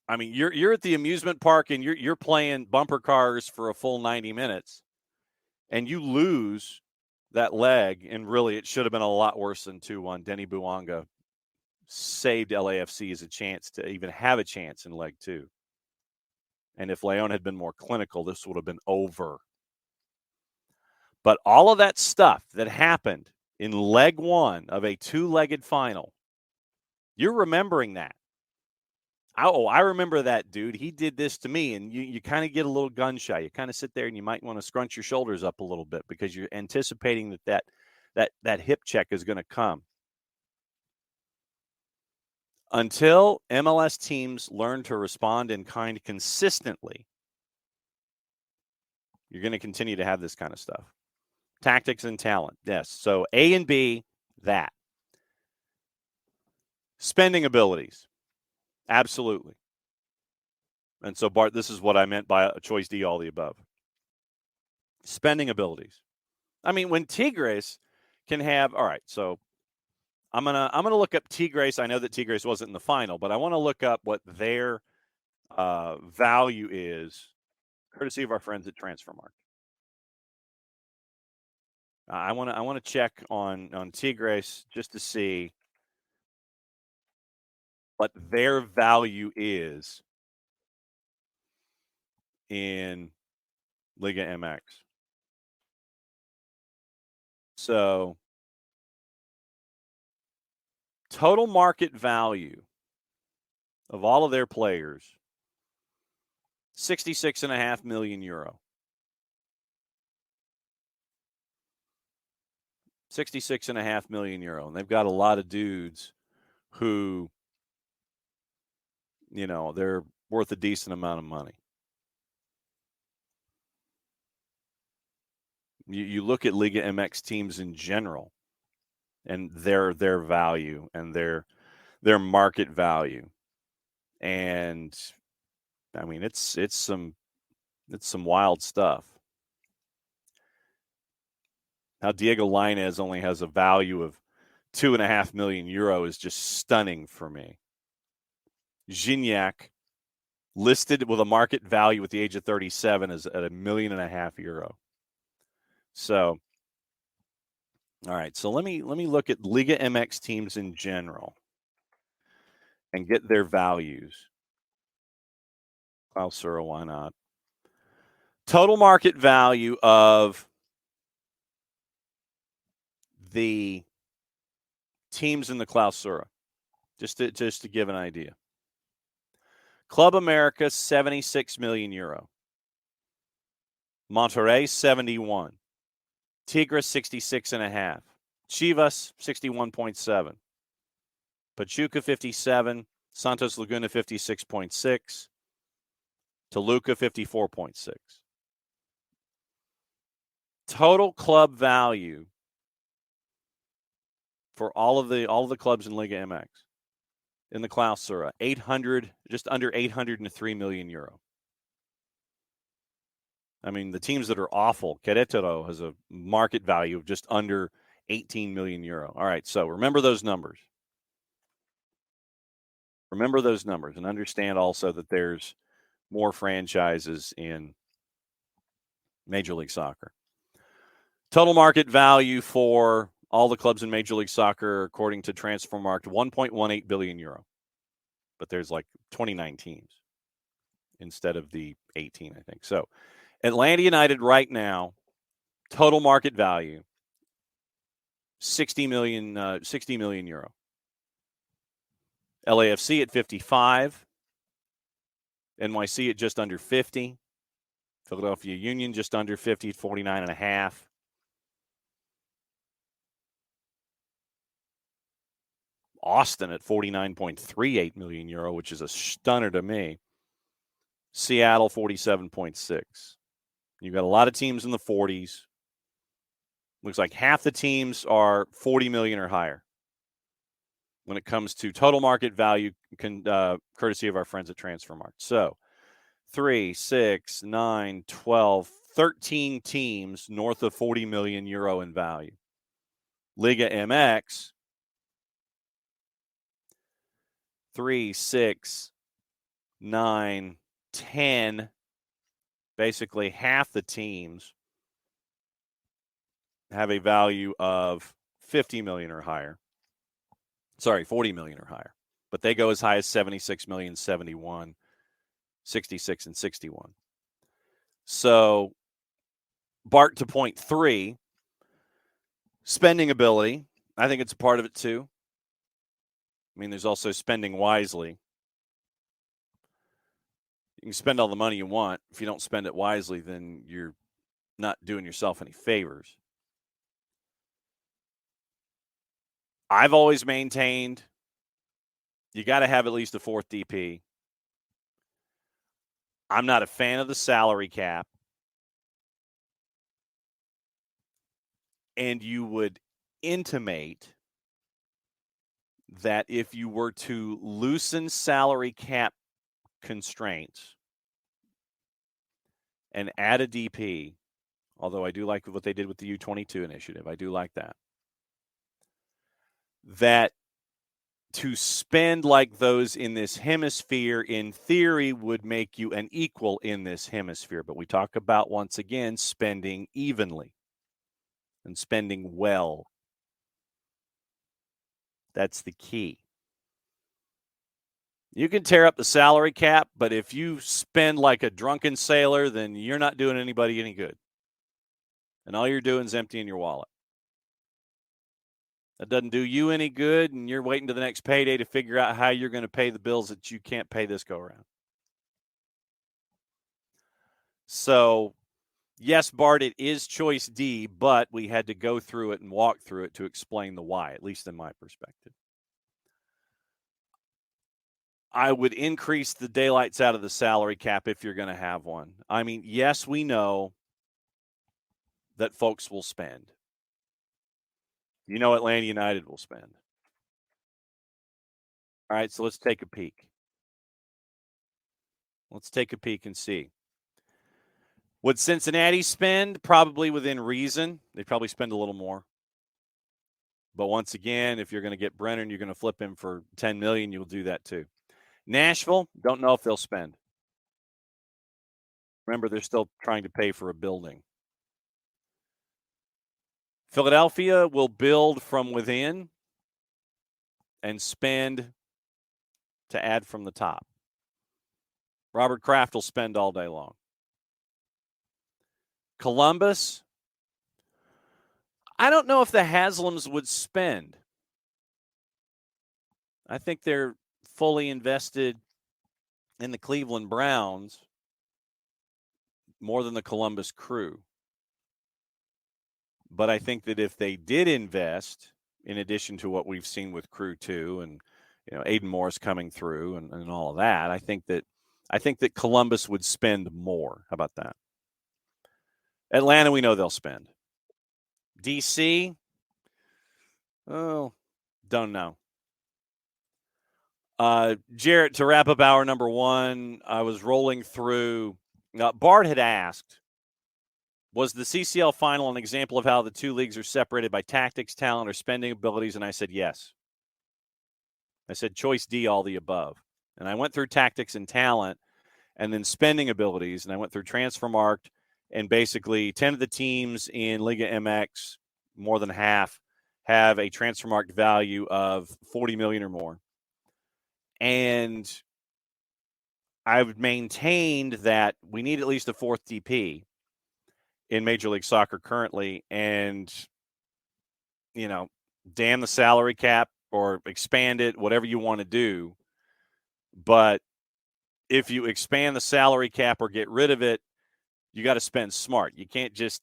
I mean, you're at the amusement park and you're playing bumper cars for a full 90 minutes, and you lose that leg, and really it should have been a lot worse than 2-1. Denny Bouanga saved LAFC as a chance to even have a chance in leg 2. And if Leon had been more clinical, this would have been over. But all of that stuff that happened in leg 1 of a 2-legged final, you're remembering that. I remember that, dude. He did this to me, and you kind of get a little gun shy. You kind of sit there and you might want to scrunch your shoulders up a little bit because you're anticipating that hip check is going to come. Until MLS teams learn to respond in kind consistently, you're going to continue to have this kind of stuff. Tactics and talent, yes. So A and B, that. Spending abilities. Absolutely. And so, Bart, this is what I meant by a choice D, all the above. Spending abilities. I mean, when Tigres can have, all right, so I'm gonna look up Tigres. I know that Tigres wasn't in the final, but I want to look up what their value is, courtesy of our friends at Transfermarkt. I want to check on Tigres just to see what their value is in Liga MX. So, total market value of all of their players, 66.5 million euro. 66.5 million euro. And they've got a lot of dudes who, they're worth a decent amount of money. You look at Liga MX teams in general and their value and their market value. And I mean, it's some wild stuff. Now Diego Lainez only has a value of 2.5 million euro is just stunning for me. Gignac, listed with a market value at the age of 37, is at €1.5 million. So, all right. So let me look at Liga MX teams in general and get their values. Clausura, why not? Total market value of the teams in the Clausura, just to give an idea. Club America, 76 million euro. Monterrey, 71. Tigres, 66.5. Chivas, 61.7. Pachuca, 57. Santos Laguna, 56.6. Toluca, 54.6. Total club value for all of the clubs in Liga MX in the Clausura, just under 803 million euro. I mean, the teams that are awful, Querétaro has a market value of just under 18 million euro. All right, so remember those numbers. Remember those numbers and understand also that there's more franchises in Major League Soccer. Total market value for all the clubs in Major League Soccer, according to Transfermarkt, 1.18 billion euro. But there's like 29 teams instead of the 18, I think. So Atlanta United right now, total market value, 60 million euro. LAFC at 55. NYC at just under 50. Philadelphia Union just under 50 at 49.5. Austin at 49.38 million euro, which is a stunner to me. Seattle 47.6. You've got a lot of teams in the 40s. Looks like half the teams are 40 million or higher when it comes to total market value, courtesy of our friends at Transfermarkt. So 3, 6, 9, 12, 13 teams north of 40 million euro in value. Liga MX, 3, 6, 9, 10, basically half the teams have a value of 50 million or higher. Sorry, 40 million or higher. But they go as high as 76 million, 71, 66, and 61. So, Bart, to point 3, spending ability. I think it's a part of it too. I mean, there's also spending wisely. You can spend all the money you want. If you don't spend it wisely, then you're not doing yourself any favors. I've always maintained you got to have at least a fourth DP. I'm not a fan of the salary cap. And you would intimate that if you were to loosen salary cap constraints and add a DP, although I do like what they did with the U22 initiative, I do like that, that to spend like those in this hemisphere, in theory, would make you an equal in this hemisphere. But we talk about, once again, spending evenly and spending well. That's the key. You can tear up the salary cap, but if you spend like a drunken sailor, then you're not doing anybody any good. And all you're doing is emptying your wallet. That doesn't do you any good, and you're waiting to the next payday to figure out how you're going to pay the bills that you can't pay this go-around. So, yes, Bart, it is choice D, but we had to go through it and walk through it to explain the why, at least in my perspective. I would increase the daylights out of the salary cap if you're going to have one. I mean, yes, we know that folks will spend. You know, Atlanta United will spend. All right, so let's take a peek. Let's take a peek and see. Would Cincinnati spend? Probably within reason. They'd probably spend a little more. But once again, if you're going to get Brennan, you're going to flip him for $10 million, you'll do that too. Nashville, don't know if they'll spend. Remember, they're still trying to pay for a building. Philadelphia will build from within and spend to add from the top. Robert Kraft will spend all day long. Columbus, I don't know if the Haslams would spend. I think they're fully invested in the Cleveland Browns more than the Columbus Crew. But I think that if they did invest, in addition to what we've seen with Crew 2 and Aiden Morris coming through and all of that, I think that Columbus would spend more. How about that? Atlanta, we know they'll spend. DC, oh, don't know. Jarrett, to wrap up hour number 1, I was rolling through. Bart had asked, was the CCL final an example of how the two leagues are separated by tactics, talent, or spending abilities? And I said yes. I said choice D, all the above. And I went through tactics and talent and then spending abilities, and I went through Transfermarkt, and basically 10 of the teams in Liga MX, more than half, have a Transfermarkt value of 40 million or more. And I've maintained that we need at least a fourth DP in Major League Soccer currently, and damn the salary cap or expand it, whatever you want to do. But if you expand the salary cap or get rid of it, you got to spend smart. You can't just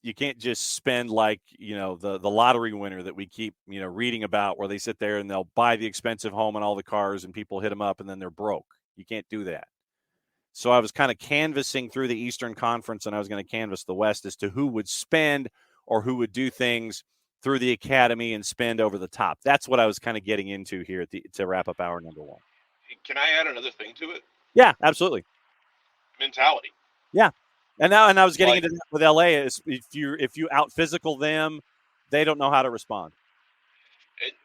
spend like, the lottery winner that we keep, reading about, where they sit there and they'll buy the expensive home and all the cars and people hit them up and then they're broke. You can't do that. So I was kind of canvassing through the Eastern Conference, and I was going to canvass the West as to who would spend or who would do things through the academy and spend over the top. That's what I was kind of getting into here to wrap up hour number one. Can I add another thing to it? Yeah, absolutely. Mentality. Yeah. And I was getting into that with LA. Is if you out physical them, they don't know how to respond.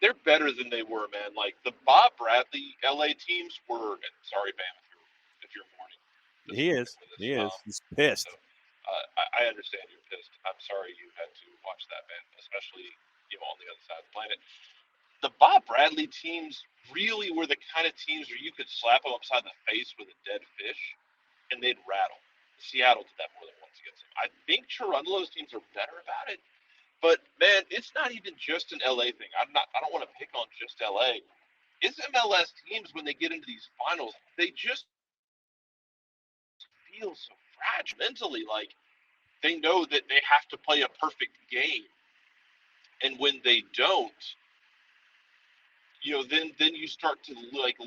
They're better than they were, man. Like the Bob Bradley LA teams were. Sorry, Bam, if you're mourning. He is. He's pissed. So, I understand you're pissed. I'm sorry you had to watch that, man. Especially on the other side of the planet. The Bob Bradley teams really were the kind of teams where you could slap them upside the face with a dead fish, and they'd rattle. Seattle did that more than once against them. I think Cherundolo's teams are better about it, but man, it's not even just an LA thing. I don't want to pick on just LA. It's MLS teams when they get into these finals, they just feel so fragile mentally. Like they know that they have to play a perfect game, and when they don't, then you start to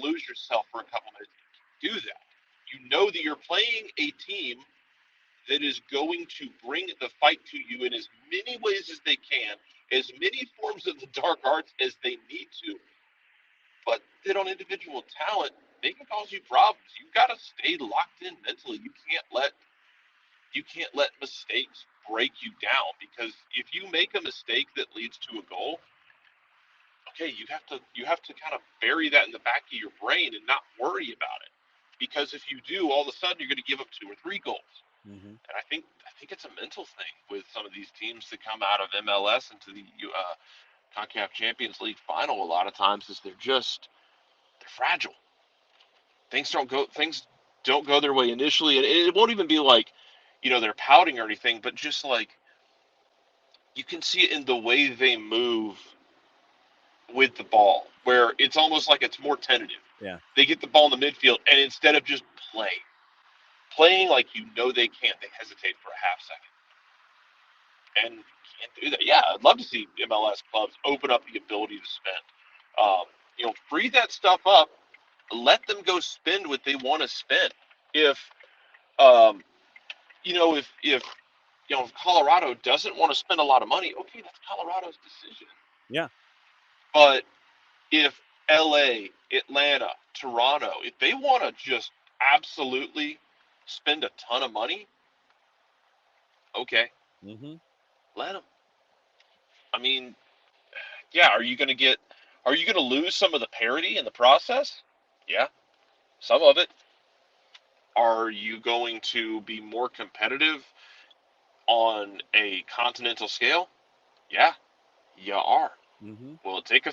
lose yourself for a couple minutes. Do that. You know that you're playing a team that is going to bring the fight to you in as many ways as they can, as many forms of the dark arts as they need to. But that on individual talent, they can cause you problems. You've got to stay locked in mentally. You can't let mistakes break you down, because if you make a mistake that leads to a goal, okay, you have to kind of bury that in the back of your brain and not worry about it. Because if you do, all of a sudden you're going to give up 2 or 3 goals. Mm-hmm. And I think it's a mental thing with some of these teams that come out of MLS into the CONCACAF Champions League final. A lot of times is they're fragile. Things don't go their way initially, and it won't even be like they're pouting or anything, but just like you can see it in the way they move with the ball, where it's almost like it's more tentative. Yeah. They get the ball in the midfield, and instead of just playing like they can't, they hesitate for a half second. And can't do that. Yeah, I'd love to see MLS clubs open up the ability to spend. Free that stuff up. Let them go spend what they want to spend. If Colorado doesn't want to spend a lot of money, okay, that's Colorado's decision. Yeah. But if LA, Atlanta, Toronto, if they want to just absolutely spend a ton of money, okay, let them. I mean, yeah, are you going to lose some of the parity in the process? Yeah, some of it. Are you going to be more competitive on a continental scale? Yeah, you are. Mm-hmm. Will it take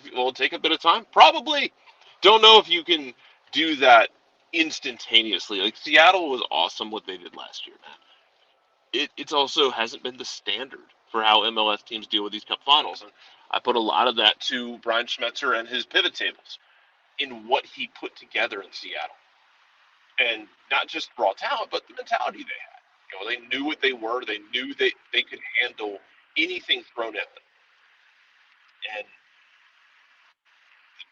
a bit of time? Probably. Don't know if you can do that instantaneously. Like Seattle was awesome what they did last year, man. It's also hasn't been the standard for how MLS teams deal with these cup finals, and I put a lot of that to Brian Schmetzer and his pivot tables in what he put together in Seattle, and not just raw talent, but the mentality they had. They knew what they were. They knew they could handle anything thrown at them. And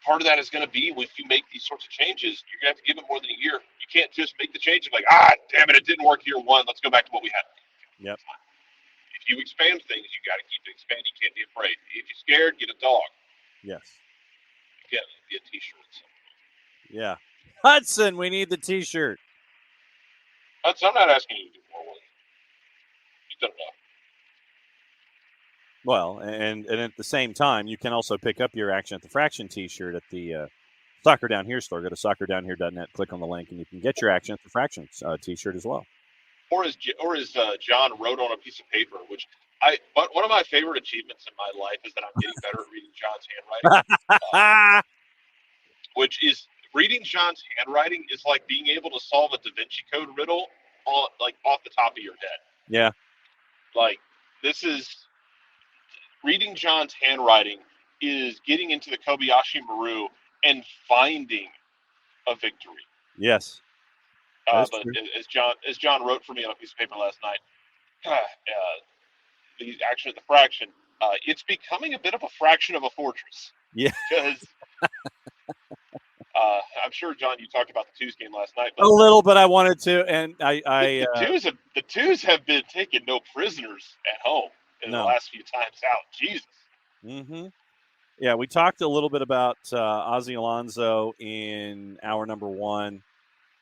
part of that is going to be if you make these sorts of changes, you're going to have to give it more than a year. You can't just make the change and be like, damn it didn't work year one. Let's go back to what we had. Yep. If you expand things, you got to keep it expanding. You can't be afraid. If you're scared, get a dog. Yes. Get a T-shirt. Yeah. Hudson, we need the T-shirt. Hudson, I'm not asking you to do more work. You've done enough. Well, and at the same time, you can also pick up your Action at the Fraction T-shirt at the Soccer Down Here store. Go to soccerdownhere.net, click on the link, and you can get your Action at the Fraction T-shirt as well. Or as John wrote on a piece of paper, which one of my favorite achievements in my life is that I'm getting better at reading John's handwriting, which is reading John's handwriting is like being able to solve a Da Vinci Code riddle off the top of your head. Yeah. Like, this is reading John's handwriting is getting into the Kobayashi Maru and finding a victory. Yes. But as John wrote for me on a piece of paper last night, the action at the fraction, it's becoming a bit of a fraction of a fortress. Yeah. Because I'm sure, John, you talked about the twos game last night. But a little, but I wanted to, and the twos have been taking no prisoners at home in the last few times out. Jesus. Mm-hmm. Yeah, we talked a little bit about Ozzie Alonso in hour number 1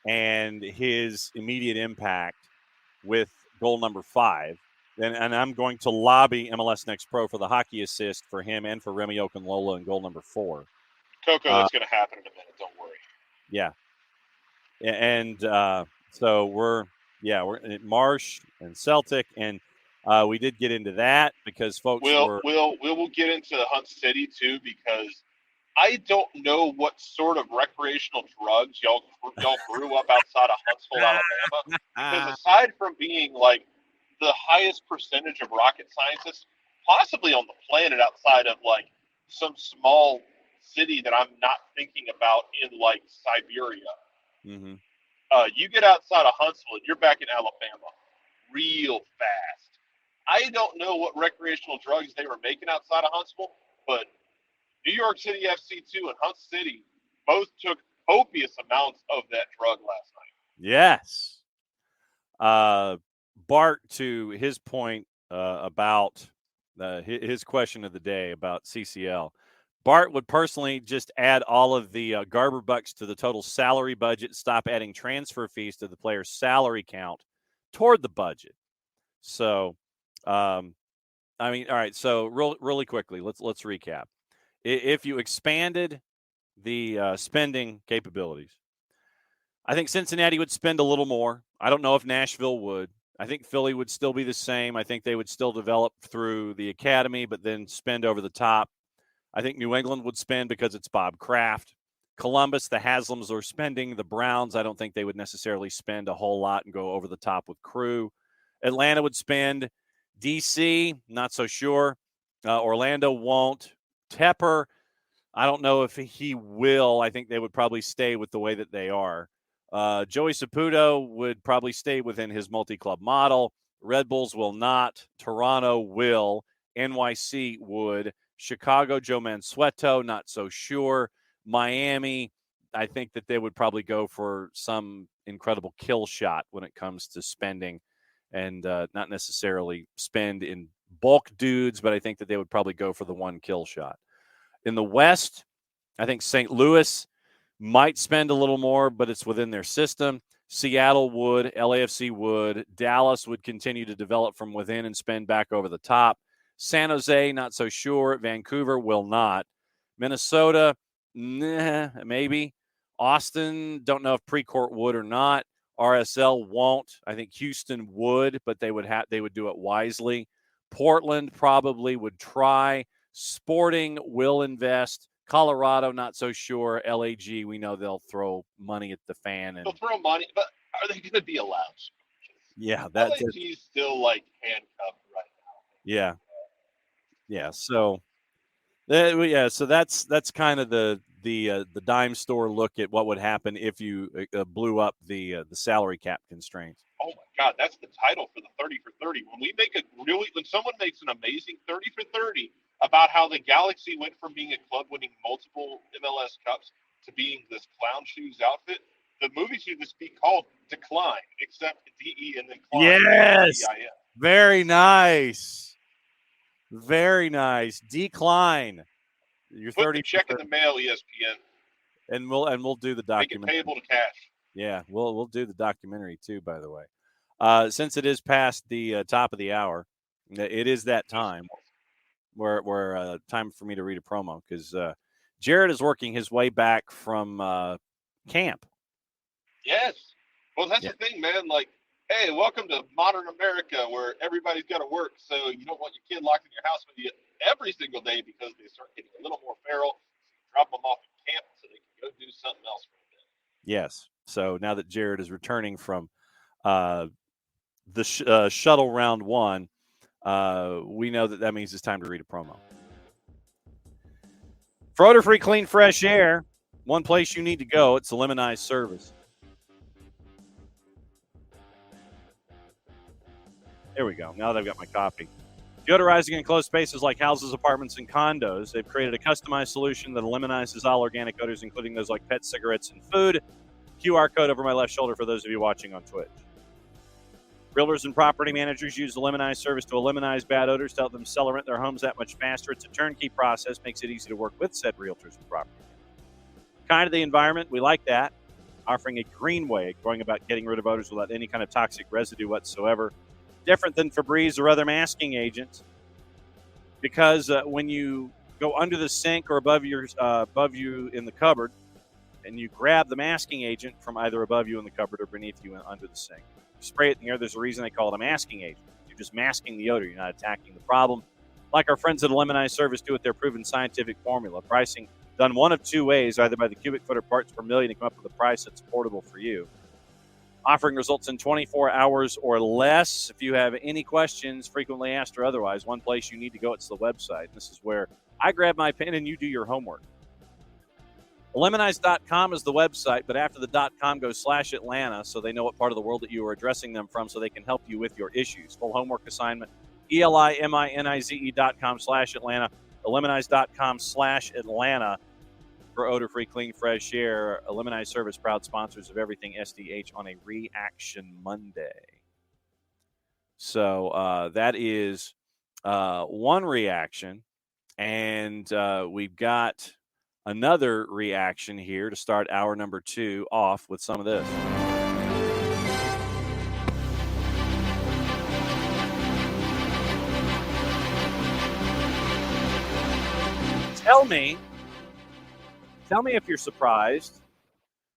and his immediate impact with goal number 5. And I'm going to lobby MLS Next Pro for the hockey assist for him and for Remy Okunlola in goal number 4. Coco, that's going to happen in a minute. Don't worry. Yeah. And so we're at Marsh and Celtic, and we did get into that because folks we'll get into Hunt City too, because I don't know what sort of recreational drugs y'all grew up outside of Huntsville, Alabama. Because aside from being like the highest percentage of rocket scientists possibly on the planet outside of like some small city that I'm not thinking about in like Siberia. Mm-hmm. You get outside of Huntsville and you're back in Alabama real fast. I don't know what recreational drugs they were making outside of Huntsville, but New York City FC2 and Hunt City both took copious amounts of that drug last night. Yes. Bart, to his point about his question of the day about CCL, Bart would personally just add all of the Garber bucks to the total salary budget, stop adding transfer fees to the player's salary count toward the budget. So, I mean, all right. So really quickly, let's recap. If you expanded the spending capabilities, I think Cincinnati would spend a little more. I don't know if Nashville would. I think Philly would still be the same. I think they would still develop through the academy, but then spend over the top. I think New England would spend because it's Bob Kraft. Columbus, the Haslams are spending. The Browns, I don't think they would necessarily spend a whole lot and go over the top with crew. Atlanta would spend. DC, not so sure. Orlando won't. Tepper, I don't know if he will. I think they would probably stay with the way that they are. Joey Saputo would probably stay within his multi-club model. Red Bulls will not. Toronto will. NYC would. Chicago, Joe Mansueto, not so sure. Miami, I think that they would probably go for some incredible kill shot when it comes to spending and not necessarily spend in bulk dudes, but I think that they would probably go for the one kill shot. In the West, I think St. Louis might spend a little more, but it's within their system. Seattle would, LAFC would, Dallas would continue to develop from within and spend back over the top. San Jose, not so sure. Vancouver will not. Minnesota, maybe. Austin, don't know if Precourt would or not. RSL won't. I think Houston would, but they would do it wisely. Portland probably would try. Sporting will invest. Colorado, not so sure. LAG, we know they'll throw money at the fan. They'll throw money, but are they going to be allowed? Yeah, LAG's still like handcuffed right now. Yeah. So, so that's kind of the dime store look at what would happen if you blew up the salary cap constraints. Oh my God, that's the title for the 30 for 30. When someone makes an amazing 30 for 30 about how the Galaxy went from being a club winning multiple MLS Cups to being this clown shoes outfit, the movie should just be called Decline, except DE and then Climb. Yes, D-I-N. very nice, very nice. Decline. You're Put 30. the check in the mail, ESPN, and we'll do the documentary. make it payable to cash. Yeah, we'll do the documentary too. By the way, since it is past the top of the hour, it is that time. Where time for me to read a promo because Jarrett is working his way back from camp. Yes. Well, that's the thing, man. Like, hey, welcome to modern America where everybody's got to work, so you don't want your kid locked in your house with you every single day because they start getting a little more feral. So you drop them off at camp so they can go do something else for Yes. So now that Jarrett is returning from the shuttle round 1, we know that means it's time to read a promo. For odor-free, clean, fresh air, one place you need to go. It's the Lemonize service. There we go. Now that I've got my coffee. Deodorizing enclosed spaces like houses, apartments, and condos, they've created a customized solution that eliminizes all organic odors, including those like pet, cigarettes, and food. QR code over my left shoulder for those of you watching on Twitch. Realtors and property managers use the Lemonize service to eliminate bad odors to help them sell or rent their homes that much faster. It's a turnkey process, makes it easy to work with said realtors and property managers. Kind of the environment, we like that. Offering a green way of going about getting rid of odors without any kind of toxic residue whatsoever. Different than Febreze or other masking agents, because when you go under the sink or above you in the cupboard, and you grab the masking agent from either above you in the cupboard or beneath you and under the sink, you spray it in the air. There's a reason they call it a masking agent. You're just masking the odor. You're not attacking the problem. Like our friends at Lemonize Service do with their proven scientific formula. Pricing done one of two ways, either by the cubic foot or parts per million, to come up with a price that's affordable for you. Offering results in 24 hours or less. If you have any questions, frequently asked or otherwise, one place you need to go, it's the website. This is where I grab my pen and you do your homework. Lemonize.com is the website, but after the .com goes /Atlanta, so they know what part of the world that you are addressing them from, so they can help you with your issues. Full homework assignment, ELIMINIZE.com /Atlanta, Lemonize.com /Atlanta. For odor-free, clean, fresh air. Lemonize Service, proud sponsors of everything SDH on a Reaction Monday. So that is one reaction, and we've got another reaction here to start hour number 2 off with some of this. Tell me if you're surprised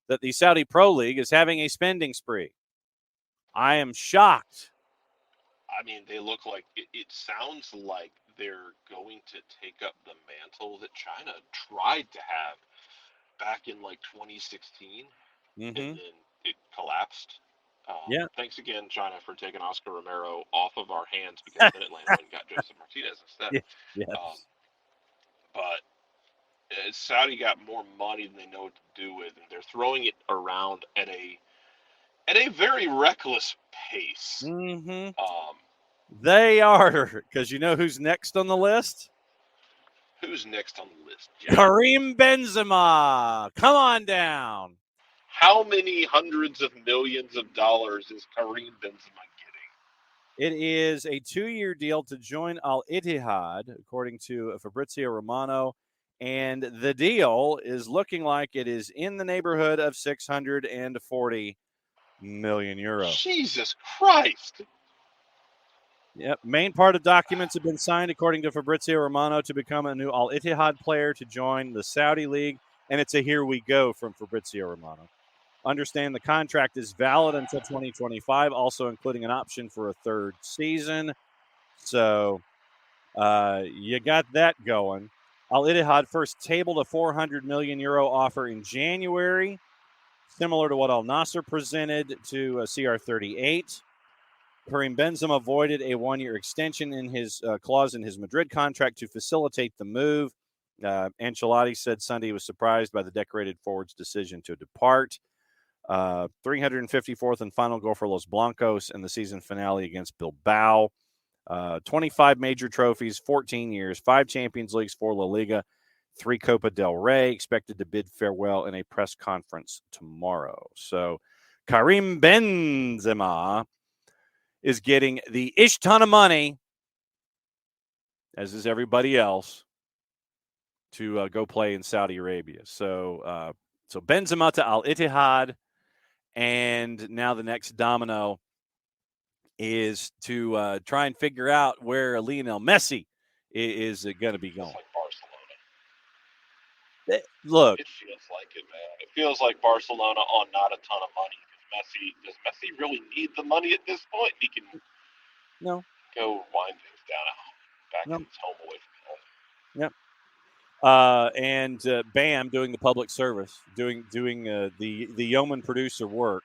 that the Saudi Pro League is having a spending spree. I am shocked. I mean, they look like it sounds like they're going to take up the mantle that China tried to have back in like 2016, and then it collapsed. Yeah. Thanks again, China, for taking Oscar Romero off of our hands, because then Atlanta went and got Joseph Martinez instead. Yes. But Saudi got more money than they know what to do with, and they're throwing it around at a very reckless pace. They are, because you know who's next on the list? Who's next on the list, Jack? Karim Benzema. Come on down. How many hundreds of millions of dollars is Karim Benzema getting? It is a 2-year deal to join Al Ittihad, according to Fabrizio Romano. And the deal is looking like it is in the neighborhood of 640 million euros. Jesus Christ. Yep. Main part of documents have been signed, according to Fabrizio Romano, to become a new Al Ittihad player to join the Saudi League. And it's a here we go from Fabrizio Romano. Understand the contract is valid until 2025, also including an option for a third season. So you got that going. Al Ittihad first tabled a 400 million euro offer in January, similar to what Al Nassr presented to CR38. Karim Benzema avoided a 1-year extension in his clause in his Madrid contract to facilitate the move. Ancelotti said Sunday he was surprised by the decorated forward's decision to depart. 354th and final goal for Los Blancos in the season finale against Bilbao. 25 major trophies, 14 years, 5 Champions Leagues, 4 La Liga, 3 Copa del Rey. Expected to bid farewell in a press conference tomorrow. So Karim Benzema is getting the ish ton of money, as is everybody else, to go play in Saudi Arabia. So Benzema to Al Ittihad, and now the next domino is to try and figure out where Lionel Messi is going to be going. Like Barcelona. Look. It feels like it, man. It feels like Barcelona on not a ton of money. Does Messi really need the money at this point? He can go wind things down back in his home away from home. Yep. and Bam doing the public service, doing the yeoman producer work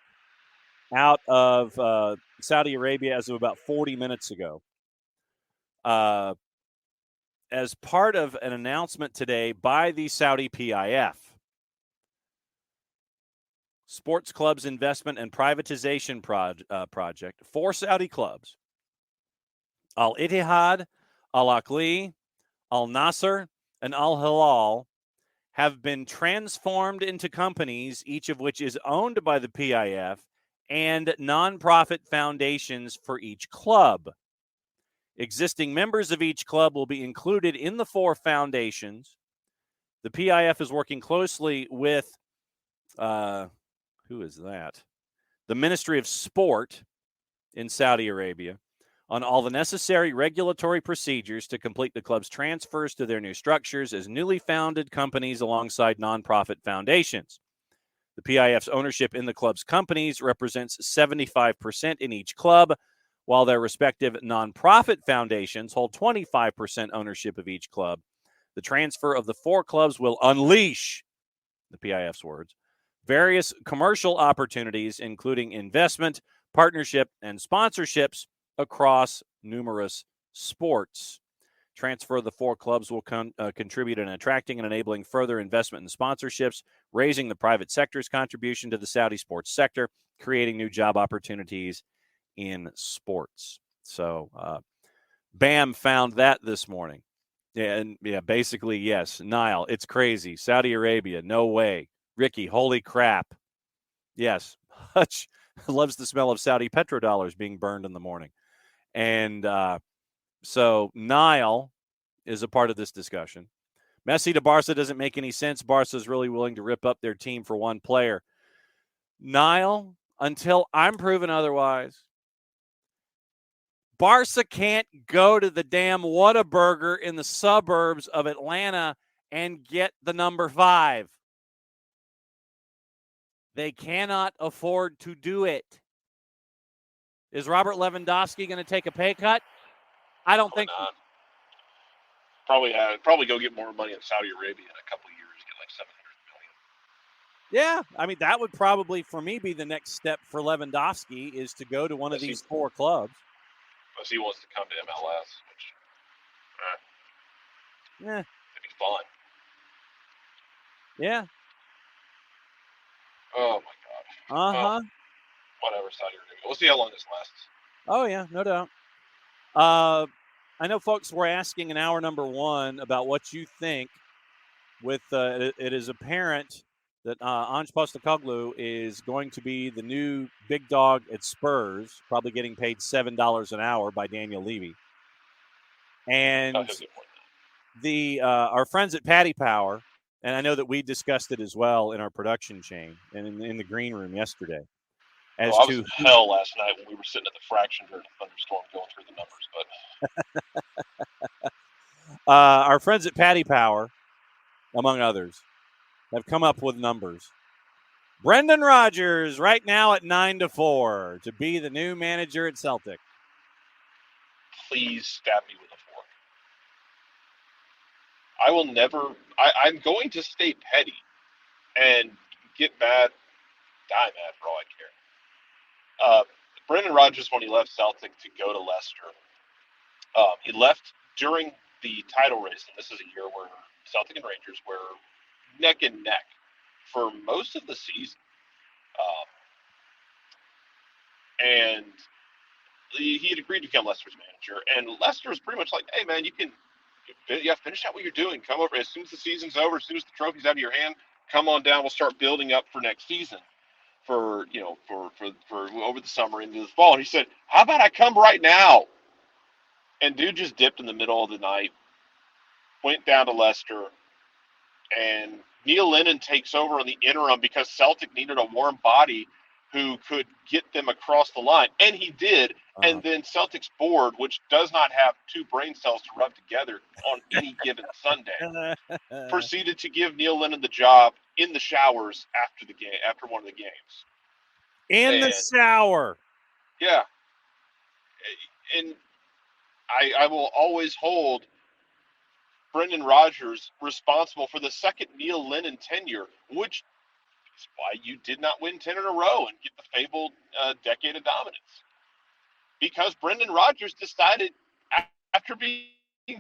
out of Saudi Arabia as of about 40 minutes ago. As part of an announcement today by the Saudi PIF, Sports Clubs Investment and Privatization Project, 4 Saudi clubs, Al-Ittihad, Al-Aqli, Al-Nasser, and Al-Hilal, have been transformed into companies, each of which is owned by the PIF, and nonprofit foundations for each club. Existing members of each club will be included in the 4 foundations. The PIF is working closely with, who is that? The Ministry of Sport in Saudi Arabia on all the necessary regulatory procedures to complete the club's transfers to their new structures as newly founded companies alongside nonprofit foundations. The PIF's ownership in the club's companies represents 75% in each club, while their respective nonprofit foundations hold 25% ownership of each club. The transfer of the 4 clubs will unleash, the PIF's words, various commercial opportunities, including investment, partnership, and sponsorships across numerous sports. Transfer of the 4 clubs will contribute in attracting and enabling further investment and sponsorships, raising the private sector's contribution to the Saudi sports sector, creating new job opportunities in sports. So, Bam found that this morning. And basically, yes, Nile, it's crazy. Saudi Arabia, no way. Ricky, holy crap. Yes, Hutch loves the smell of Saudi petrodollars being burned in the morning. And so Nile is a part of this discussion. Messi to Barca doesn't make any sense. Barca's really willing to rip up their team for one player. Nile, until I'm proven otherwise, Barca can't go to the damn Whataburger in the suburbs of Atlanta and get the number 5. They cannot afford to do it. Is Robert Lewandowski going to take a pay cut? I don't think not. Probably go get more money in Saudi Arabia in a couple of years, get like $700 million. Yeah, I mean, that would probably, for me, be the next step for Lewandowski is to go to one of these 4 clubs. Unless he wants to come to MLS, which it'd be fun. Yeah. Oh, my God. Uh-huh. Whatever, Saudi Arabia. We'll see how long this lasts. Oh, yeah, no doubt. I know folks were asking in hour number 1 about what you think with it is apparent that Ange Postecoglou is going to be the new big dog at Spurs, probably getting paid $7 an hour by Daniel Levy. And our friends at Paddy Power, and I know that we discussed it as well in our production chain and in the green room yesterday. I was in hell last night when we were sitting at the fraction during a thunderstorm going through the numbers. But our friends at Paddy Power, among others, have come up with numbers. Brendan Rodgers right now at 9-4 to be the new manager at Celtic. Please stab me with a fork. I will never. I'm going to stay petty and get mad, die mad for all I care. Brendan Rodgers, when he left Celtic to go to Leicester, he left during the title race, and this is a year where Celtic and Rangers were neck and neck for most of the season. And he had agreed to become Leicester's manager, and Leicester was pretty much like, hey, man, you finish out what you're doing. Come over as soon as the season's over, as soon as the trophy's out of your hand, come on down. We'll start building up for next season for over the summer into the fall. And he said, how about I come right now? And dude just dipped in the middle of the night, went down to Leicester, and Neil Lennon takes over on the interim because Celtic needed a warm body who could get them across the line. And he did. And then Celtic's board, which does not have 2 brain cells to rub together on any given Sunday, proceeded to give Neil Lennon the job in the showers after the game, after one of the games. The shower. Yeah. And I will always hold Brendan Rodgers responsible for the second Neil Lennon tenure, which is why you did not win 10 in a row and get the fabled decade of dominance. Because Brendan Rodgers decided after being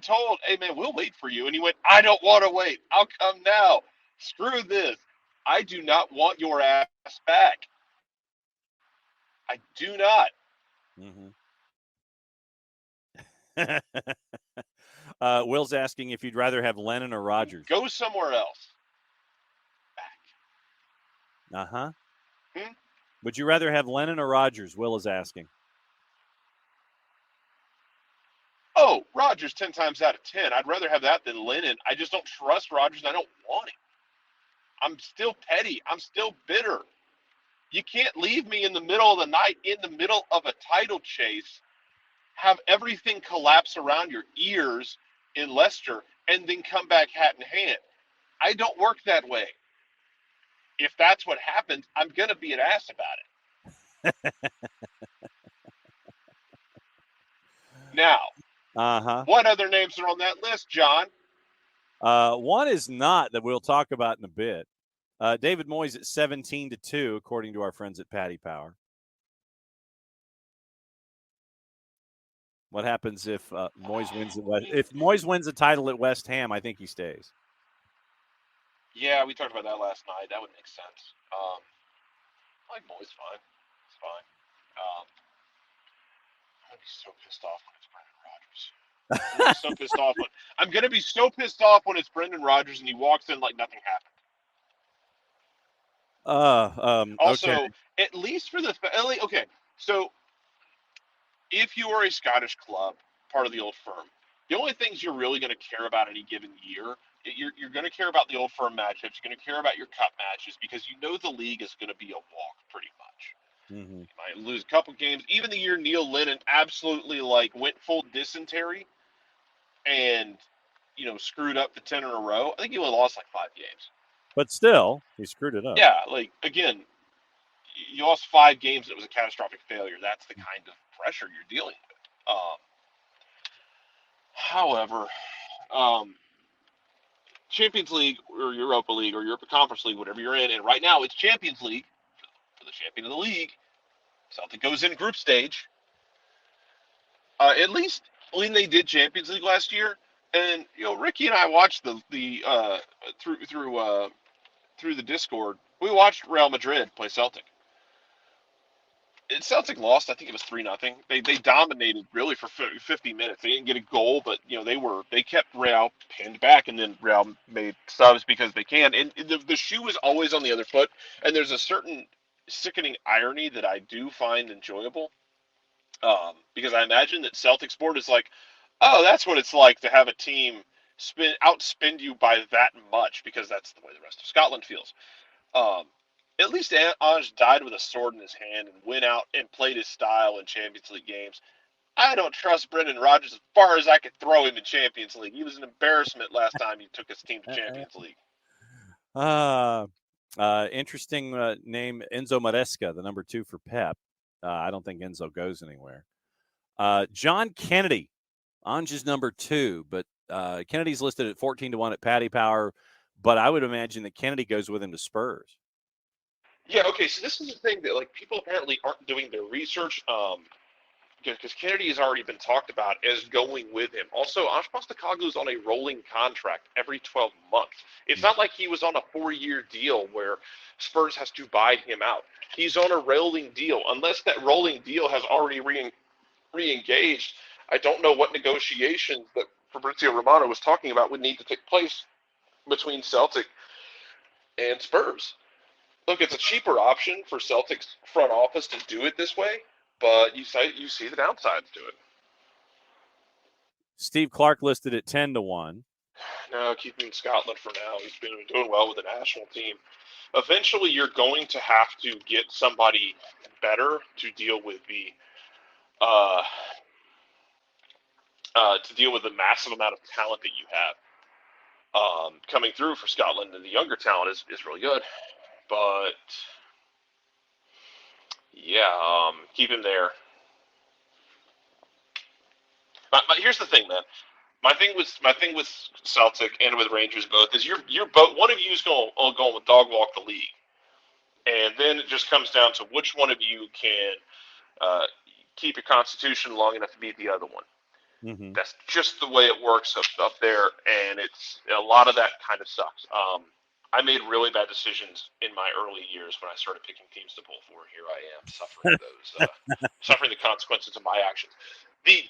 told, hey, man, we'll wait for you. And he went, I don't want to wait. I'll come now. Screw this. I do not want your ass back. I do not. Will's asking if you'd rather have Lennon or Rodgers. Go somewhere else. Uh-huh. Would you rather have Lennon or Rodgers? Will is asking. Oh, Rodgers 10 times out of 10. I'd rather have that than Lennon. I just don't trust Rodgers, and I don't want him. I'm still petty. I'm still bitter. You can't leave me in the middle of the night, in the middle of a title chase, have everything collapse around your ears in Leicester, and then come back hat in hand. I don't work that way. If that's what happens, I'm going to be an ass about it. Now, what other names are on that list, John? One is not that we'll talk about in a bit. David Moyes at 17-2, according to our friends at Paddy Power. What happens if Moyes wins if Moyes wins the title at West Ham? I think he stays. Yeah, we talked about that last night. That would make sense. I like Moyes fine. It's fine. I'm gonna be so pissed off when it's Brendan Rodgers. I'm gonna be so pissed off when it's Brendan Rodgers and he walks in like nothing happened. Also, okay. at least for the okay, so if you are a Scottish club, part of the old firm, the only things you're really going to care about any given year, you're going to care about the old firm matchups. You're going to care about your cup matches because you know the league is going to be a walk pretty much. You might lose a couple games. Even the year Neil Lennon absolutely went full dysentery and screwed up the 10 in a row. I think he only lost 5 games. But still, he screwed it up. Yeah, again, you lost 5 games and it was a catastrophic failure. That's the kind of pressure you're dealing with. However, Champions League or Europa League or Europa Conference League, whatever you're in, and right now it's Champions League for the champion of the league. Celtic goes in group stage. At least when they did Champions League last year, and Ricky and I watched the through the Discord. We watched Real Madrid play Celtic. Celtic lost. I think it was 3-0. They dominated really for 50 minutes. They didn't get a goal, but they kept Real pinned back, and then Real made subs because they can. And the shoe is always on the other foot. And there's a certain sickening irony that I do find enjoyable, because I imagine that Celtic sport is like, oh, that's what it's like to have a team outspend you by that much, because that's the way the rest of Scotland feels. At least Ange died with a sword in his hand and went out and played his style in Champions League games. I don't trust Brendan Rodgers as far as I could throw him in Champions League. He was an embarrassment last time he took his team to Champions League. Interesting name, Enzo Maresca, the number 2 for Pep. I don't think Enzo goes anywhere. John Kennedy, Ange's number 2, but Kennedy's listed at 14-1 at Paddy Power, but I would imagine that Kennedy goes with him to Spurs. Yeah, okay, so this is the thing that people apparently aren't doing their research, because Kennedy has already been talked about as going with him. Also, Ange Postecoglou's on a rolling contract every 12 months. It's not like he was on a 4-year deal where Spurs has to buy him out. He's on a rolling deal. Unless that rolling deal has already re-engaged, I don't know what negotiations that Fabrizio Romano was talking about would need to take place between Celtic and Spurs. Look, it's a cheaper option for Celtic's front office to do it this way, but you see the downsides to it. Steve Clark listed at 10-1. No, keep him in Scotland for now. He's been doing well with the national team. Eventually, you're going to have to get somebody better to deal with the massive amount of talent that you have coming through for Scotland, and the younger talent is really good. But yeah, keep him there. But here's the thing, man. My thing with Celtic and with Rangers both is you're both, one of you is going with dog walk the league, and then it just comes down to which one of you can keep your constitution long enough to beat the other one. Mm-hmm. That's just the way it works up there, and it's a lot of that kind of sucks. I made really bad decisions in my early years when I started picking teams to pull for. Here I am suffering suffering the consequences of my actions. The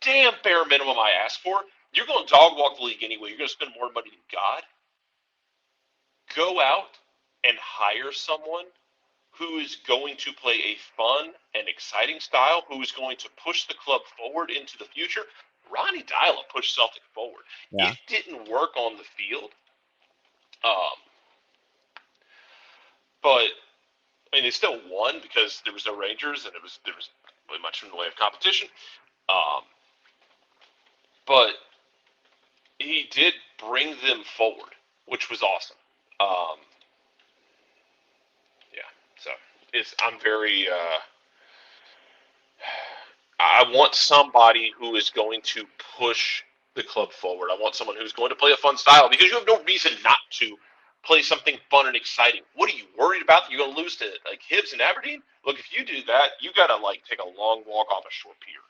damn bare minimum I asked for. You're going to dog walk the league anyway. You're going to spend more money than God. Go out and hire someone who is going to play a fun and exciting style, who is going to push the club forward into the future. Ronnie Dyla pushed Celtic forward. Yeah. It didn't work on the field. But I mean, they still won because there was no Rangers and there was really much in the way of competition. But he did bring them forward, which was awesome. So I'm very. I want somebody who is going to push the club forward. I want someone who's going to play a fun style, because you have no reason not to play something fun and exciting. What are you worried about? That you're going to lose to like Hibs and Aberdeen? Look, if you do that, you got to take a long walk off a short pier.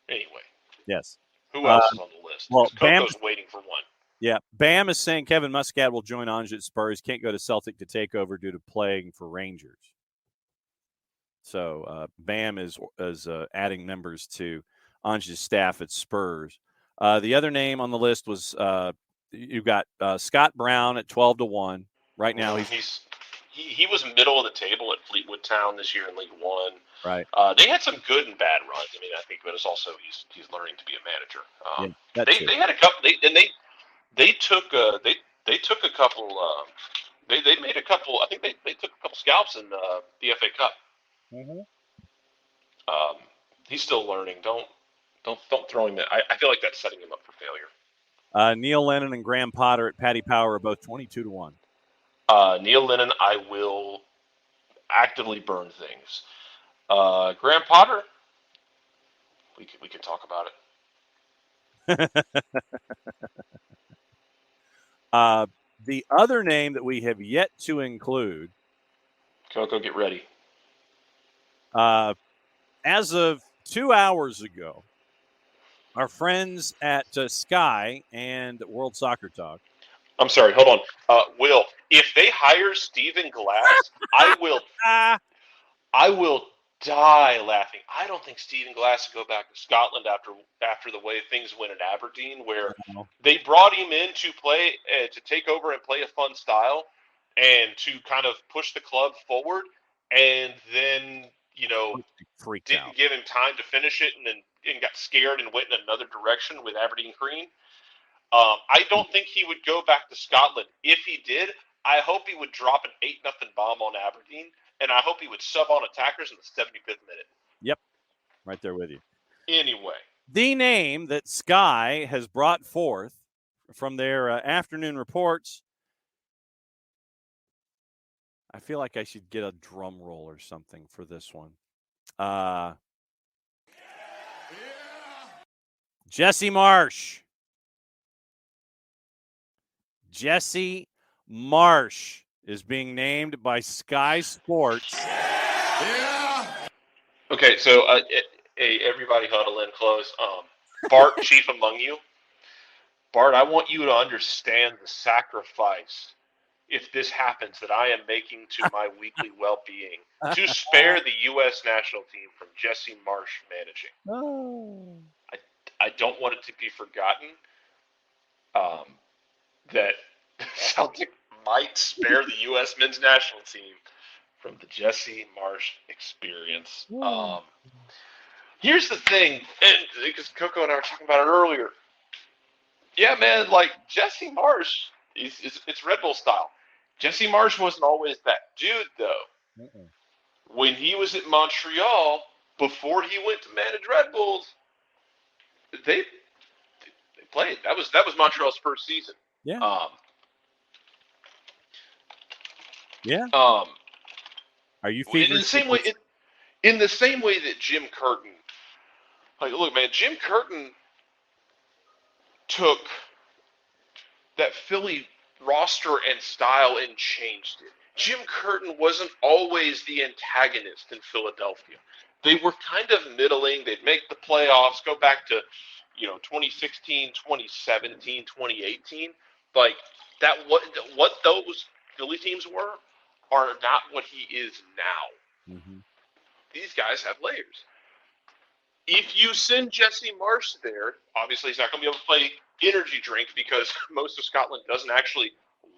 Anyway. Yes. Who else is on the list? Well, Coco's waiting for one. Yeah, Bam is saying Kevin Muscat will join Ange at Spurs. Can't go to Celtic to take over due to playing for Rangers. So Bam is adding members to Ange's staff at Spurs. The other name on the list was you've got Scott Brown at 12-1. Right now he was middle of the table at Fleetwood Town this year in League One. Right. They had some good and bad runs. I mean, I think, but it's also he's learning to be a manager. They had a couple. They took a couple. They made a couple. I think they took a couple scalps in the FA Cup. Mm-hmm. He's still learning. Don't throw him in. I feel like that's setting him up for failure. Neil Lennon and Graham Potter at Paddy Power are both 22-1. Neil Lennon, I will actively burn things. Graham Potter, we can talk about it. The other name that we have yet to include. Coco, get ready. As of 2 hours ago, our friends at Sky and World Soccer Talk. I'm sorry, hold on. Will, if they hire Stephen Glass, I will die laughing. I don't think Stephen Glass will go back to Scotland after the way things went at Aberdeen, where they brought him in to play to take over and play a fun style and to kind of push the club forward, and then didn't give him time to finish it, and got scared and went in another direction with Aberdeen Green. I don't think he would go back to Scotland. If he did, I hope he would drop an 8-0 bomb on Aberdeen, and I hope he would sub on attackers in the 75th minute. Yep, right there with you. Anyway. The name that Sky has brought forth from their afternoon reports, I feel like I should get a drum roll or something for this one. Jesse Marsh. Jesse Marsh is being named by Sky Sports. Yeah. Okay, so everybody huddle in close. Bart, chief among you. Bart, I want you to understand the sacrifice, if this happens, that I am making to my weekly well-being to spare the U.S. national team from Jesse Marsh managing. Oh. I don't want it to be forgotten that Celtic might spare the U.S. men's national team from the Jesse Marsh experience. Here's the thing, and because Coco and I were talking about it earlier. Yeah, man, Jesse Marsh, it's Red Bull style. Jesse Marsh wasn't always that dude, though. Mm-mm. When he was at Montreal, before he went to manage Red Bulls, they played. That was Montreal's first season. Yeah. Yeah. Are you in the same way? In the same way that Jim Curtin, look, man, Jim Curtin took that Philly roster and style and changed it. Jim Curtin wasn't always the antagonist in Philadelphia. They were kind of middling. They'd make the playoffs, go back to, 2016, 2017, 2018. Like that, what those Philly teams were are not what he is now. Mm-hmm. These guys have layers. If you send Jesse Marsh there, obviously he's not going to be able to play energy drink because most of Scotland doesn't actually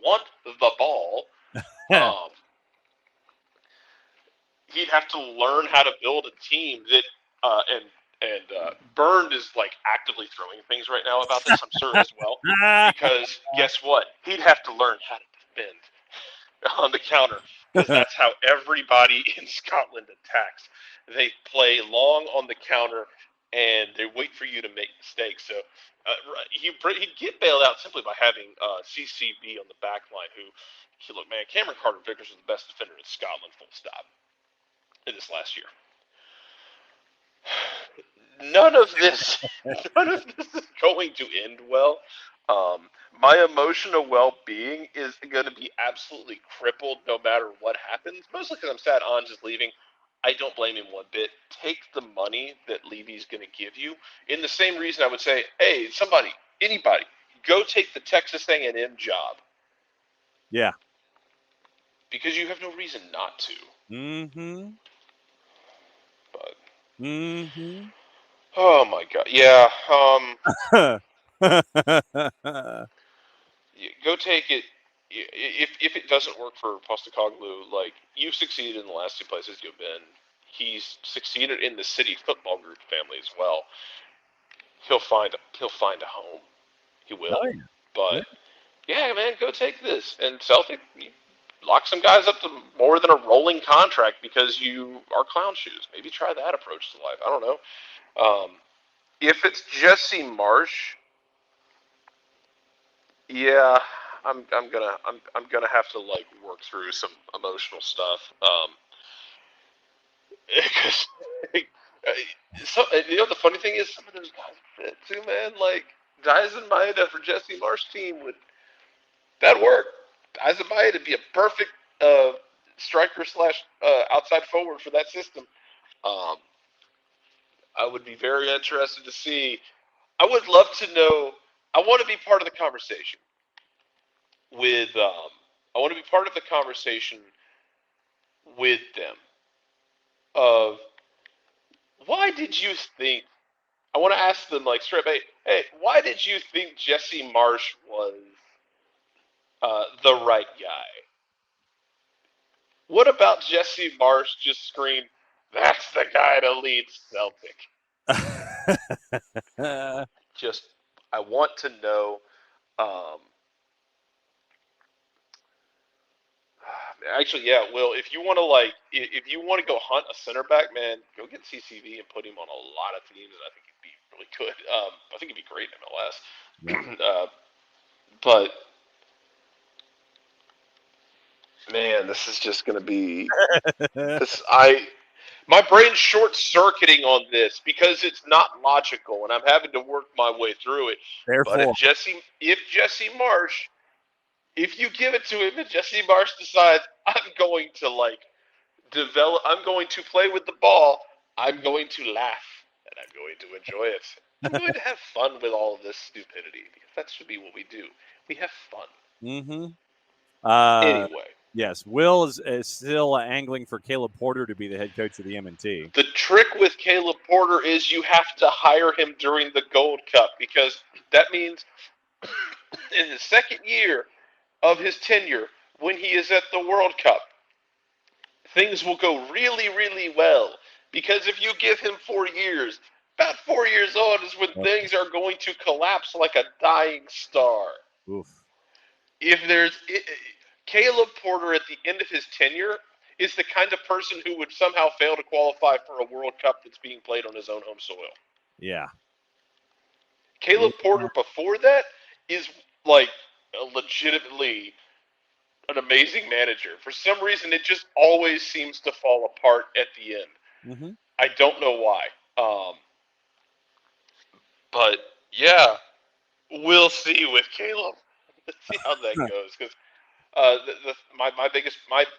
want the ball. He'd have to learn how to build a team that, and Bernd is like actively throwing things right now about this, I'm sure as well, because guess what? He'd have to learn how to defend on the counter because that's how everybody in Scotland attacks. They play long on the counter and they wait for you to make mistakes. So he'd get bailed out simply by having CCB on the back line, who, look, man, Cameron Carter-Vickers was the best defender in Scotland, full stop, in this last year. None of this is going to end well. My emotional well-being is going to be absolutely crippled no matter what happens, mostly because I'm sad Ange is leaving. I don't blame him one bit. Take the money that Levy's going to give you. In the same reason I would say, hey, anybody, go take the Texas A&M job. Yeah. Because you have no reason not to. Mm-hmm. But. Mm-hmm. Oh, my God. Yeah. Go take it. If it doesn't work for Postecoglou, like, you've succeeded in the last two places you've been. He's succeeded in the City Football Group family as well. He'll find a home. He will. Oh, yeah. But yeah, man, go take this. And Celtic, you lock some guys up to more than a rolling contract because you are clown shoes. Maybe try that approach to life. I don't know. If it's Jesse Marsh, yeah, I'm gonna have to like work through some emotional stuff. Because the funny thing is, some of those guys fit too, man. Like Dyson Maeda for Jesse Marsh team that'd work. Dyson Maeda would be a perfect striker / outside forward for that system. I would be very interested to see. I would love to know. I want to be part of the conversation with. I want to be part of the conversation with them. Of why did you think? I want to ask them like straight up, hey, why did you think Jesse Marsh was the right guy? What about Jesse Marsh just screamed, "That's the guy to lead Celtic"? Just, I want to know. Actually, yeah, Will, if you want to go hunt a center back, man, go get CCV and put him on a lot of teams, and I think he'd be really good. I think he'd be great in MLS. Yeah. But man, this is just going to be my brain's short-circuiting on this because it's not logical, and I'm having to work my way through it. Therefore. But if Jesse Marsh, if you give it to him and Jesse Marsh decides, I'm going to I'm going to play with the ball, I'm going to laugh, and I'm going to enjoy it. I'm going to have fun with all of this stupidity, because that should be what we do. We have fun. Mm-hmm. Anyway. Yes, Will is still angling for Caleb Porter to be the head coach of the M&T. The trick with Caleb Porter is you have to hire him during the Gold Cup, because that means in the second year of his tenure, when he is at the World Cup, things will go really, really well. Because if you give him 4 years, about 4 years on is when things are going to collapse like a dying star. Oof. Caleb Porter at the end of his tenure is the kind of person who would somehow fail to qualify for a World Cup that's being played on his own home soil. Yeah. Caleb Porter before that is like legitimately an amazing manager. For some reason, it just always seems to fall apart at the end. Mm-hmm. I don't know why. But yeah, We'll see with Caleb. Let's see how that goes. Because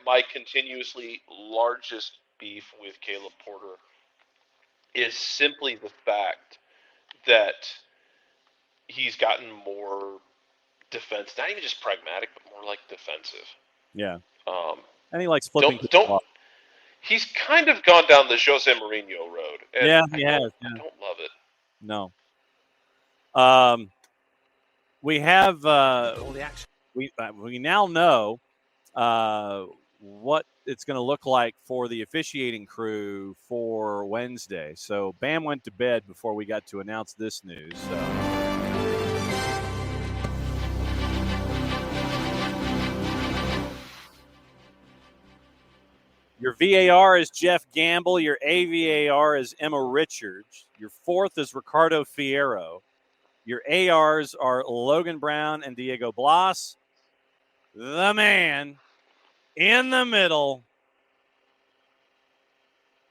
my continuously largest beef with Caleb Porter is simply the fact that he's gotten more not even just pragmatic, but more like defensive. Yeah. Um, And he likes flipping. He's kind of gone down the Jose Mourinho road. And yeah, I don't love it. No. We have we now know what it's going to look like for the officiating crew for Wednesday. So Bam went to bed before we got to announce this news. So. Your VAR is Jeff Gamble. Your AVAR is Emma Richards. Your fourth is Ricardo Fierro. Your ARs are Logan Brown and Diego Blas. The man in the middle,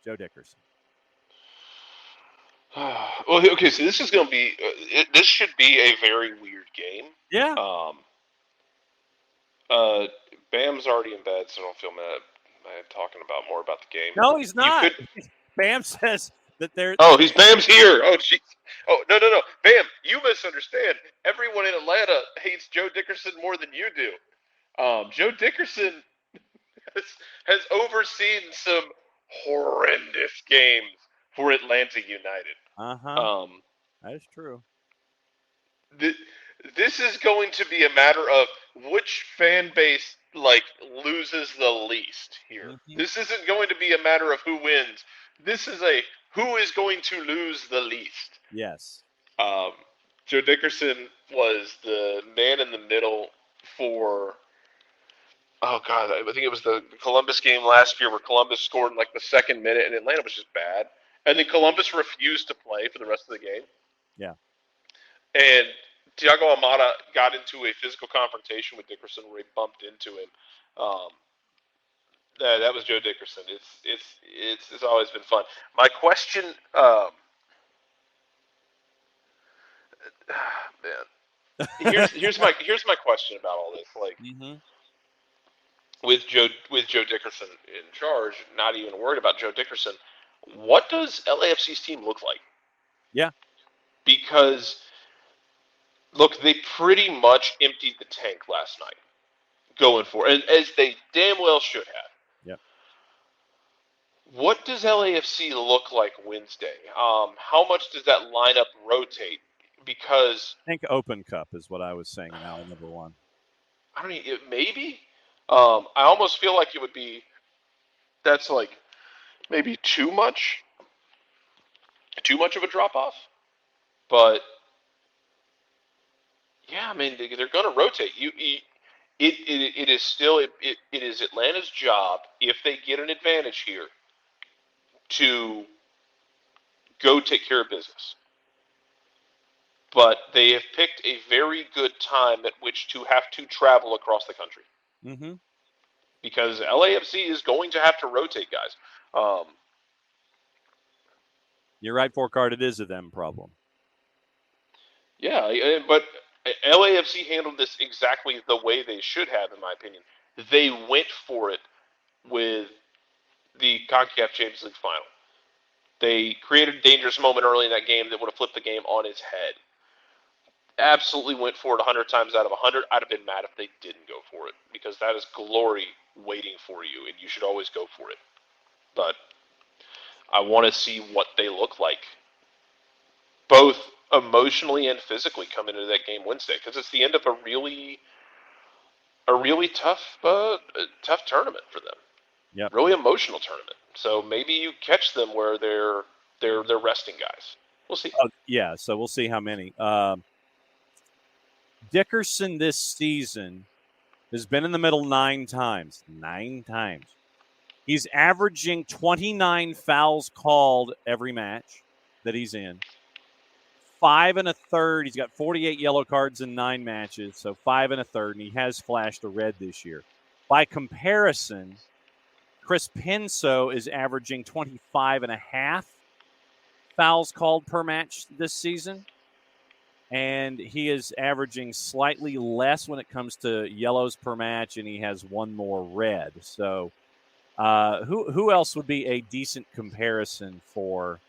Joe Dickerson. Well, okay, so this is going to be this should be a very weird game. Yeah. Bam's already in bed, so don't feel mad talking about more about the game. No, he's not. Bam says that they're. Oh, Bam's here. Oh, jeez. Oh, no. Bam, you misunderstand. Everyone in Atlanta hates Joe Dickerson more than you do. Joe Dickerson has overseen some horrendous games for Atlanta United. That is true. This is going to be a matter of which fan base loses the least here. Mm-hmm. This isn't going to be a matter of who wins. This is who is going to lose the least. Yes. Joe Dickerson was the man in the middle for. Oh God, I think it was the Columbus game last year where Columbus scored in the second minute and Atlanta was just bad, and then Columbus refused to play for the rest of the game. Yeah. And Thiago Almada got into a physical confrontation with Dickerson where he bumped into him. That was Joe Dickerson. It's always been fun. My question, man, here's my question about all this. With Joe Dickerson in charge, not even worried about Joe Dickerson, what does LAFC's team look like? Yeah, because. Look, they pretty much emptied the tank last night, going for it, and as they damn well should have. Yep. What does LAFC look like Wednesday? How much does that lineup rotate? Because I think Open Cup is what I was saying in hour number one. I don't know, maybe. I almost feel like it would be. That's maybe too much of a drop off, but. Yeah, I mean they're going to rotate. It is still it is Atlanta's job if they get an advantage here to go take care of business. But they have picked a very good time at which to have to travel across the country. Mm-hmm. Because LAFC is going to have to rotate guys. You're right, Forecard. It is a them problem. Yeah, but. LAFC handled this exactly the way they should have, in my opinion. They went for it with the CONCACAF Champions League final. They created a dangerous moment early in that game that would have flipped the game on its head. Absolutely went for it 100 times out of 100. I'd have been mad if they didn't go for it because that is glory waiting for you, and you should always go for it. But I want to see what they look like, both emotionally and physically coming into that game Wednesday, because it's the end of a really tough tournament for them. Yeah, really emotional tournament. So maybe you catch them where they're resting guys. We'll see. Yeah, so we'll see how many. Dickerson this season has been in the middle 9 times. 9 times. He's averaging 29 fouls called every match that he's in. 5 1/3. He's got 48 yellow cards in 9 matches, so 5 1/3, and he has flashed a red this year. By comparison, Chris Pinso is averaging 25.5 fouls called per match this season, and he is averaging slightly less when it comes to yellows per match, and he has one more red. So who else would be a decent comparison for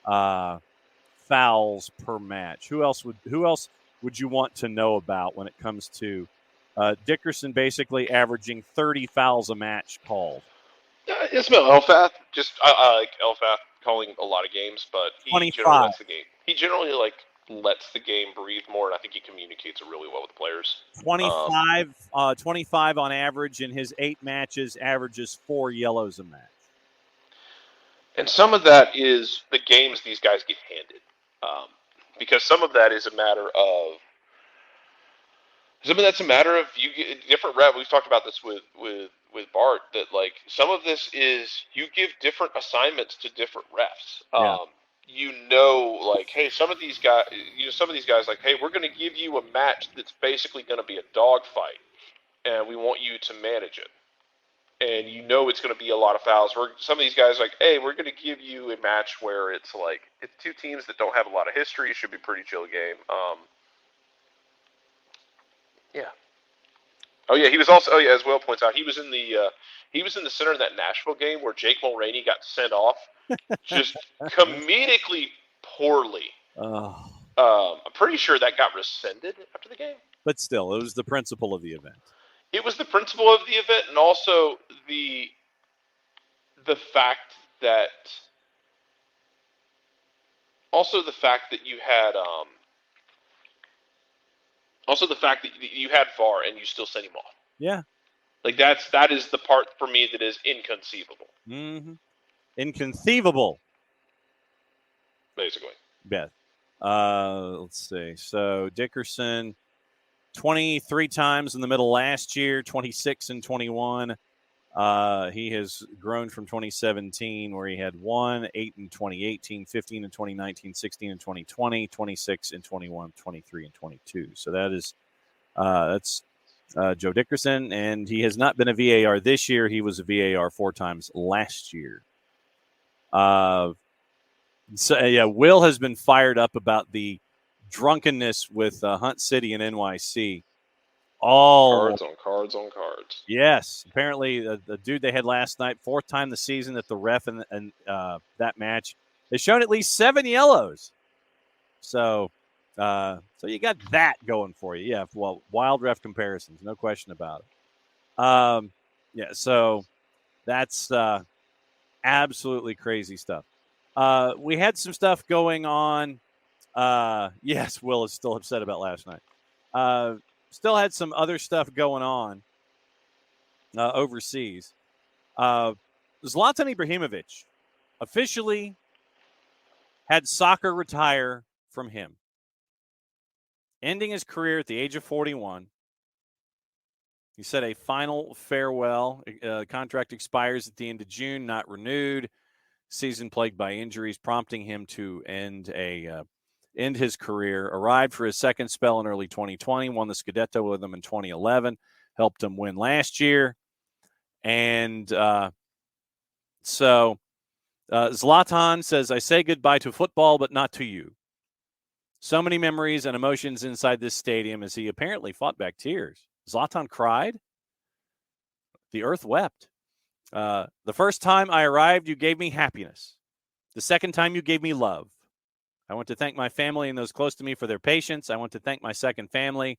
fouls per match? Who else would you want to know about when it comes to Dickerson basically averaging 30 fouls a match called? It's about Elfath. I like Elfath calling a lot of games, but he generally 25. lets the game. He generally lets the game breathe more, and I think he communicates really well with the players. 25 on average in his 8 matches, averages 4 yellows a match. And some of that is the games these guys get handed, because some of that is a matter of you get different rep. We've talked about this with Bart, that some of this is you give different assignments to different refs. Yeah. Hey, some of these guys, hey, we're going to give you a match that's basically going to be a dogfight, and we want you to manage it. And it's going to be a lot of fouls. Some of these guys hey, we're going to give you a match where it's it's two teams that don't have a lot of history. It should be a pretty chill game. Yeah. Oh yeah, he was also. Oh yeah, as Will points out, he was in the center of that Nashville game where Jake Mulroney got sent off, just comedically poorly. Oh. I'm pretty sure that got rescinded after the game. But still, it was the principle of the event. It was the principle of the event, and also the fact that you had you had VAR and you still sent him off. Yeah. That is the part for me that is inconceivable. Mm-hmm. Inconceivable. Basically. Beth. Let's see. So Dickerson, 23 times in the middle last year, 26 and 21. He has grown from 2017, where he had 1, 8 in 2018, 15 in 2019, 16 in 2020, 26 in 21, 23 and 22. So that's Joe Dickerson, and he has not been a VAR this year. He was a VAR 4 times last year. Will has been fired up about the drunkenness with Hunt City and NYC. Cards on cards on cards. Yes. Apparently, the dude they had last night, 4th time this season that the ref in that match, has shown at least 7 yellows. So you got that going for you. Yeah, well, wild ref comparisons, no question about it. So that's absolutely crazy stuff. We had some stuff going on. Yes, Will is still upset about last night. Still had some other stuff going on overseas. Zlatan Ibrahimovic officially had soccer retire from him, ending his career at the age of 41. He said a final farewell. Contract expires at the end of June, not renewed. Season plagued by injuries, prompting him to end his career. Arrived for his second spell in early 2020, won the Scudetto with them in 2011, helped him win last year. And so Zlatan says, I say goodbye to football, but not to you. So many memories and emotions inside this stadium as he apparently fought back tears. Zlatan cried. The earth wept. The first time I arrived, you gave me happiness. The second time, you gave me love. I want to thank my family and those close to me for their patience. I want to thank my second family,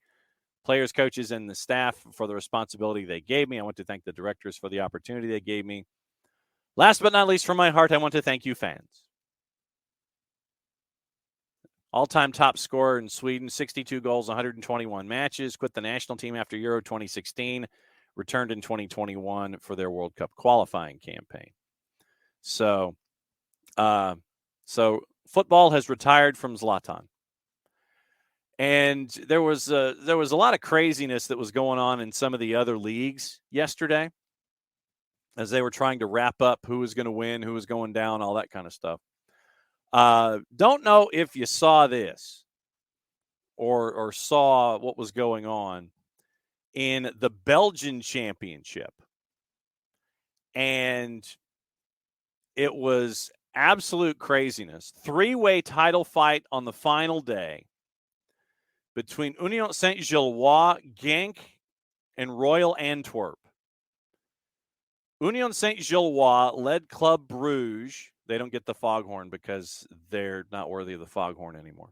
players, coaches, and the staff for the responsibility they gave me. I want to thank the directors for the opportunity they gave me. Last but not least, from my heart, I want to thank you, fans. All-time top scorer in Sweden, 62 goals, 121 matches, quit the national team after Euro 2016, returned in 2021 for their World Cup qualifying campaign. So football has retired from Zlatan. And there was a lot of craziness that was going on in some of the other leagues yesterday as they were trying to wrap up who was going to win, who was going down, all that kind of stuff. Don't know if you saw this or saw what was going on in the Belgian Championship. And it was absolute craziness. 3-way title fight on the final day. between Union Saint-Gilloise, Genk, and Royal Antwerp. Union Saint-Gilloise led Club Bruges. They don't get the foghorn because they're not worthy of the foghorn anymore.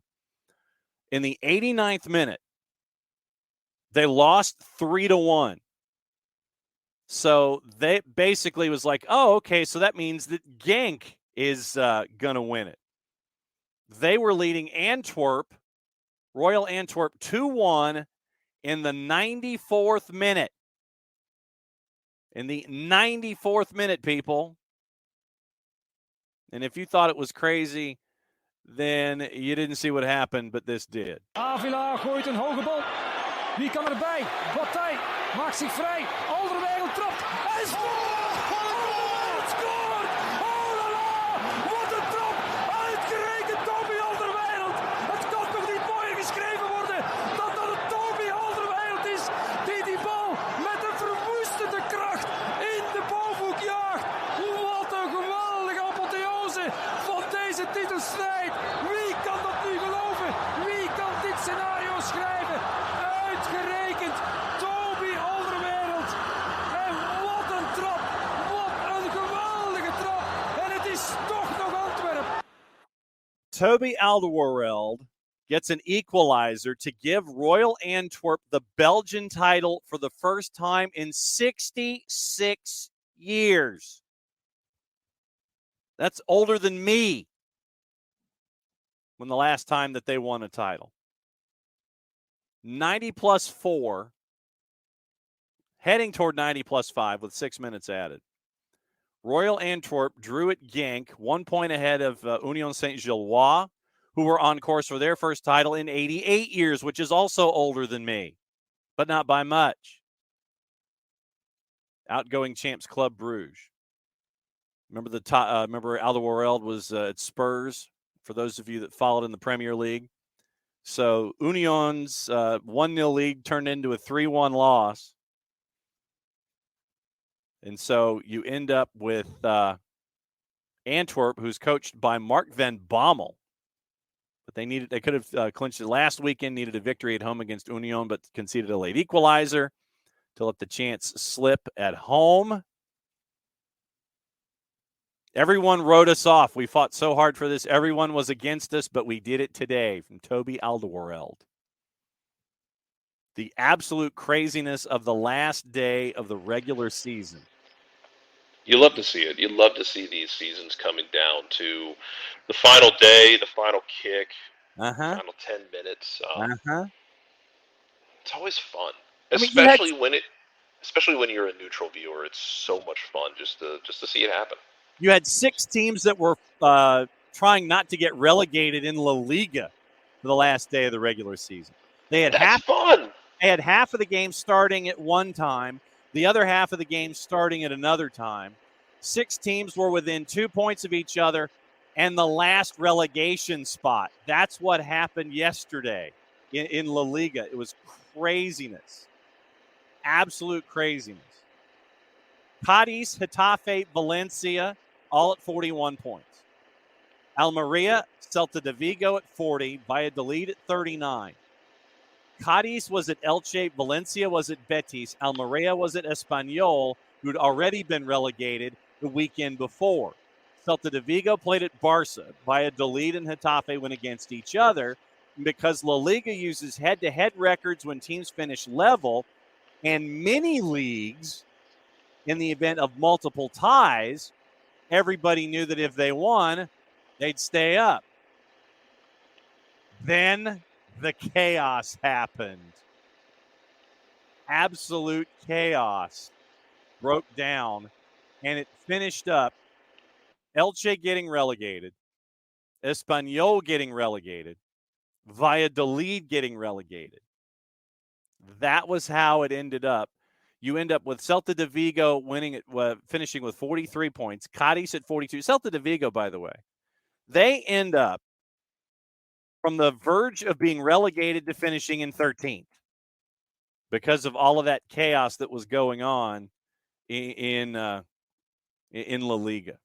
In the 89th minute, they lost 3-1. So they basically was like, oh, okay, so that means that Genk is going to win it. They were leading Antwerp, Royal Antwerp, 2-1 in the 94th minute. In the 94th minute, people. And if you thought it was crazy, then you didn't see what happened, but this did. Avila gooit een hoge bal. Wie kan erbij? Bataille maakt zich vrij. Alderweireld trapt. Hij scoort! Alderweireld scoort! Oh la la! Wat een trap! Uitgerekend Toby Alderweireld. Het kan toch niet mooier geschreven worden dan dat het Toby Alderweireld is die bal met een verwoestende kracht in de bovenhoek jaagt. Wat een geweldige apotheose van deze titelstrijd. Wie kan dat nu geloven? Wie kan dit scenario schrijven? Uitgerekend Toby Alderweireld. En wat een trap. Wat een geweldige trap. En het is toch nog Antwerpen. Toby Alderweireld gets an equalizer to give Royal Antwerp the Belgian title for the first time in 66 years. That's older than me when the last time that they won a title. 90 plus 4, heading toward 90 plus 5 with 6 minutes added. Royal Antwerp drew at Genk, 1 point ahead of Union Saint-Gilloise, who were on course for their first title in 88 years, which is also older than me, but not by much. Outgoing champs Club Bruges. Remember remember Alderweireld was at Spurs, for those of you that followed in the Premier League. So Union's 1-0 lead turned into a 3-1 loss. And so you end up with Antwerp, who's coached by Mark van Bommel. But they could have clinched it last weekend, needed a victory at home against Union, but conceded a late equalizer to let the chance slip at home. Everyone wrote us off. We fought so hard for this. Everyone was against us, but we did it today from Toby Alderweireld. The absolute craziness of the last day of the regular season. You love to see it. You love to see these seasons coming down to the final day, the final kick, final 10 minutes. It's always fun, especially when you're a neutral viewer. It's so much fun just to see it happen. You had 6 teams that were trying not to get relegated in La Liga for the last day of the regular season. That's fun. They had half of the game starting at one time, the other half of the game starting at another time. 6 teams were within 2 points of each other, and the last relegation spot. That's what happened yesterday in La Liga. It was craziness. Absolute craziness. Cadiz, Getafe, Valencia, all at 41 points. Almeria, Celta de Vigo at 40, Valladolid at 39. Cadiz was at Elche, Valencia was at Betis, Almeria was at Espanyol, who'd already been relegated the weekend before. Celta de Vigo played at Barca. Valladolid and Getafe went against each other. Because La Liga uses head-to-head records when teams finish level, and mini leagues, in the event of multiple ties, everybody knew that if they won, they'd stay up. Then the chaos happened. Absolute chaos broke down, and it finished up Elche getting relegated, Espanyol getting relegated, Valladolid getting relegated. That was how it ended up. You end up with Celta de Vigo finishing with 43 points, Cadiz at 42. Celta de Vigo, by the way, they end up from the verge of being relegated to finishing in 13th because of all of that chaos that was going on in La Liga.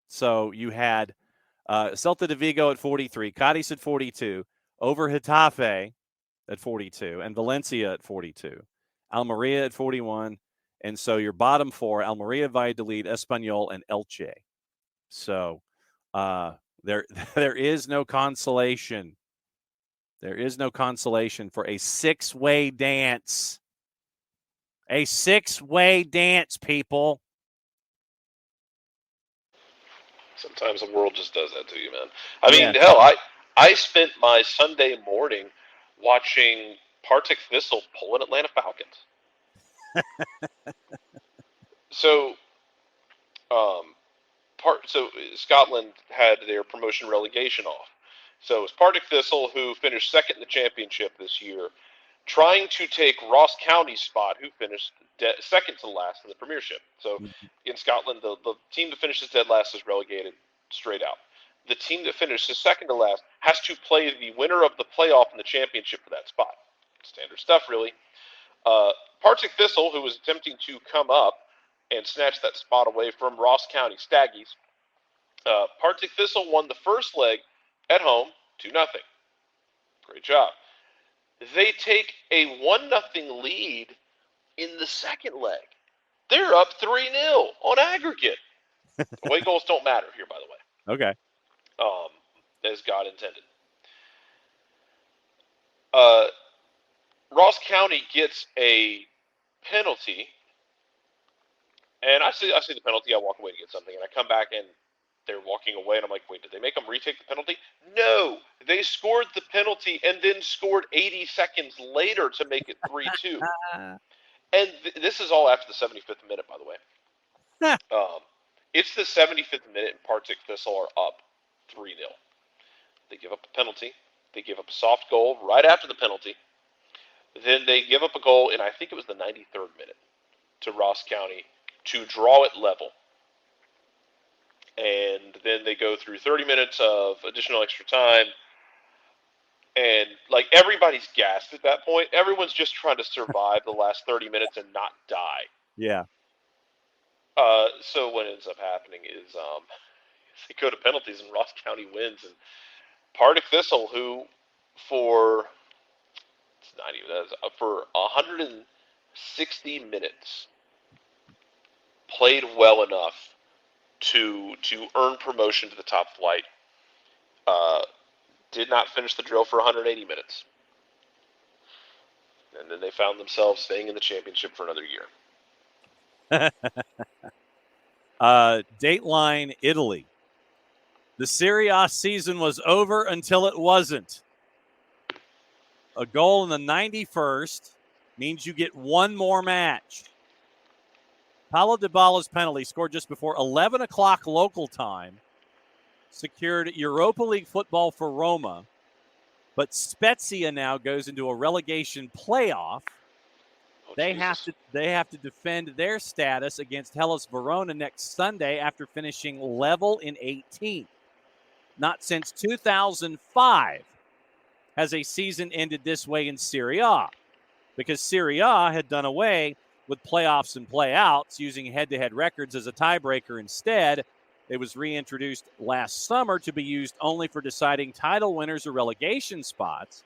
So you had Celta de Vigo at 43, Cadiz at 42, over Getafe, at 42 and Valencia at 42, Almeria at 41. And so your bottom four, Almeria, Valladolid, Espanyol, and Elche. So there is no consolation. There is no consolation for a six-way dance. A six-way dance, people. Sometimes the world just does that to you, man. I mean, hell, I spent my Sunday morning watching Partick Thistle pulling Atlanta Falcons. So Scotland had their promotion relegation off. So it's Partick Thistle, who finished second in the championship this year, trying to take Ross County's spot, who finished second to last in the Premiership. So in Scotland, the team that finishes dead last is relegated straight out. The team that finishes second to last has to play the winner of the playoff in the championship for that spot. Standard stuff, really. Partick Thistle, who was attempting to come up and snatch that spot away from Ross County Staggies, Partick Thistle won the first leg at home 2-0. Great job. They take a 1-0 lead in the second leg. They're up 3-0 on aggregate. Away goals don't matter here, by the way. Okay. As God intended. Ross County gets a penalty, and I see the penalty. I walk away to get something, and I come back, and they're walking away, and I'm like, wait, did they make them retake the penalty? No, they scored the penalty and then scored 80 seconds later to make it 3-2. And this is all after the 75th minute, by the way. It's the 75th minute, and Partick Thistle are up 3-0. They give up a penalty. They give up a soft goal right after the penalty. Then they give up a goal in, I think it was the 93rd minute, to Ross County to draw it level. And then they go through 30 minutes of additional extra time. And, like, everybody's gassed at that point. Everyone's just trying to survive the last 30 minutes and not die. Yeah. So what ends up happening is they go to penalties and Ross County wins. And Partick Thistle, who for 160 minutes played well enough to earn promotion to the top flight, did not finish the drill for 180 minutes. And then they found themselves staying in the championship for another year. Dateline Italy. The Serie A season was over until it wasn't. A goal in the 91st means you get one more match. Paulo Dybala's penalty, scored just before 11 o'clock local time, secured Europa League football for Roma, but Spezia now goes into a relegation playoff. They have to defend their status against Hellas Verona next Sunday after finishing level in 18th. Not since 2005 has a season ended this way in Serie A, because Serie A had done away with playoffs and playouts using head-to-head records as a tiebreaker instead. It was reintroduced last summer to be used only for deciding title winners or relegation spots,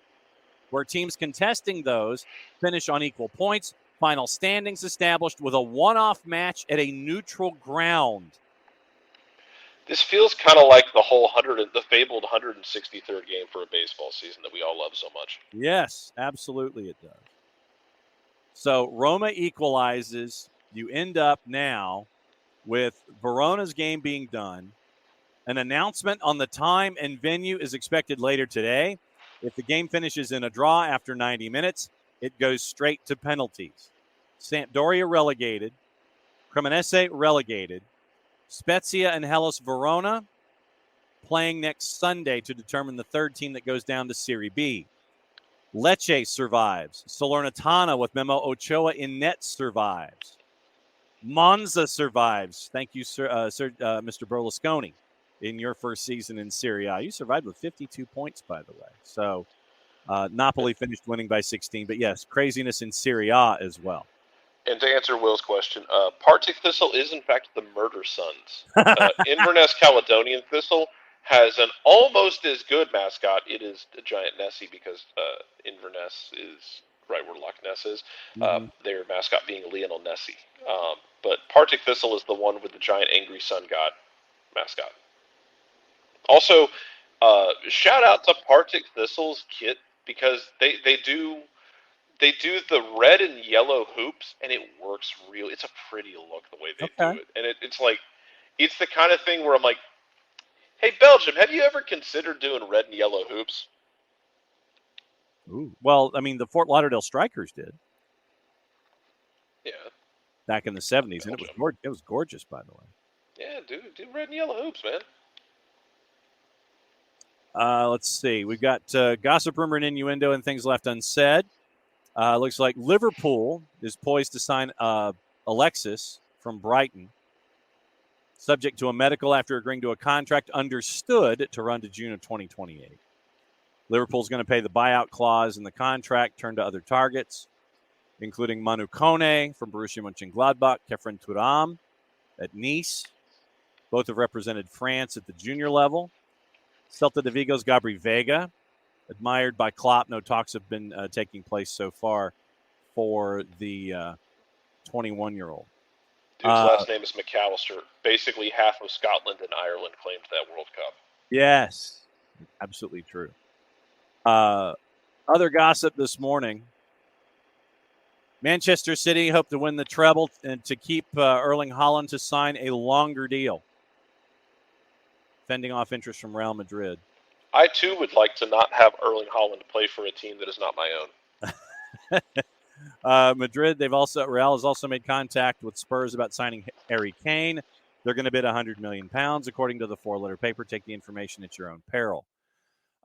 where teams contesting those finish on equal points, final standings established with a one-off match at a neutral ground. This feels kind of like the fabled 163rd game for a baseball season that we all love so much. Yes, absolutely it does. So Roma equalizes. You end up now with Verona's game being done. An announcement on the time and venue is expected later today. If the game finishes in a draw after 90 minutes, it goes straight to penalties. Sampdoria relegated. Cremonese relegated. Spezia and Hellas Verona playing next Sunday to determine the third team that goes down to Serie B. Lecce survives. Salernitana with Memo Ochoa in net survives. Monza survives. Thank you, Mr. Berlusconi, in your first season in Serie A. You survived with 52 points, by the way. So Napoli finished winning by 16. But, yes, craziness in Serie A as well. And to answer Will's question, Partick Thistle is, in fact, the Murder Sons. Inverness Caledonian Thistle has an almost as good mascot. It is a giant Nessie because Inverness is right where Loch Ness is. Their mascot being Lionel Nessie. But Partick Thistle is the one with the giant angry sun god mascot. Also, shout out to Partick Thistle's kit because they do the red and yellow hoops and it works real. It's a pretty look the way they do it, and it's like it's the kind of thing where I'm like, hey Belgium, have you ever considered doing red and yellow hoops? Ooh. Well, I mean, the Fort Lauderdale Strikers did. Yeah. Back in the 70s, and it was gorgeous, by the way. Yeah, do red and yellow hoops, man. Let's see. We've got gossip, rumor, and innuendo and things left unsaid. Looks like Liverpool is poised to sign Alexis from Brighton, subject to a medical after agreeing to a contract understood to run to June of 2028. Liverpool's going to pay the buyout clause in the contract, turn to other targets, including Manu Kone from Borussia Mönchengladbach, Kefren Turam at Nice. Both have represented France at the junior level. Celta de Vigo's Gabri Vega, admired by Klopp. No talks have been taking place so far for the 21-year-old. Dude's last name is McAllister. Basically, half of Scotland and Ireland claimed that World Cup. Yes, absolutely true. Other gossip this morning. Manchester City hope to win the treble and to keep Erling Haaland to sign a longer deal, fending off interest from Real Madrid. I, too, would like to not have Erling Haaland play for a team that is not my own. Madrid, Real has also made contact with Spurs about signing Harry Kane. They're going to bid £100 million, according to the four-letter paper. Take the information at your own peril.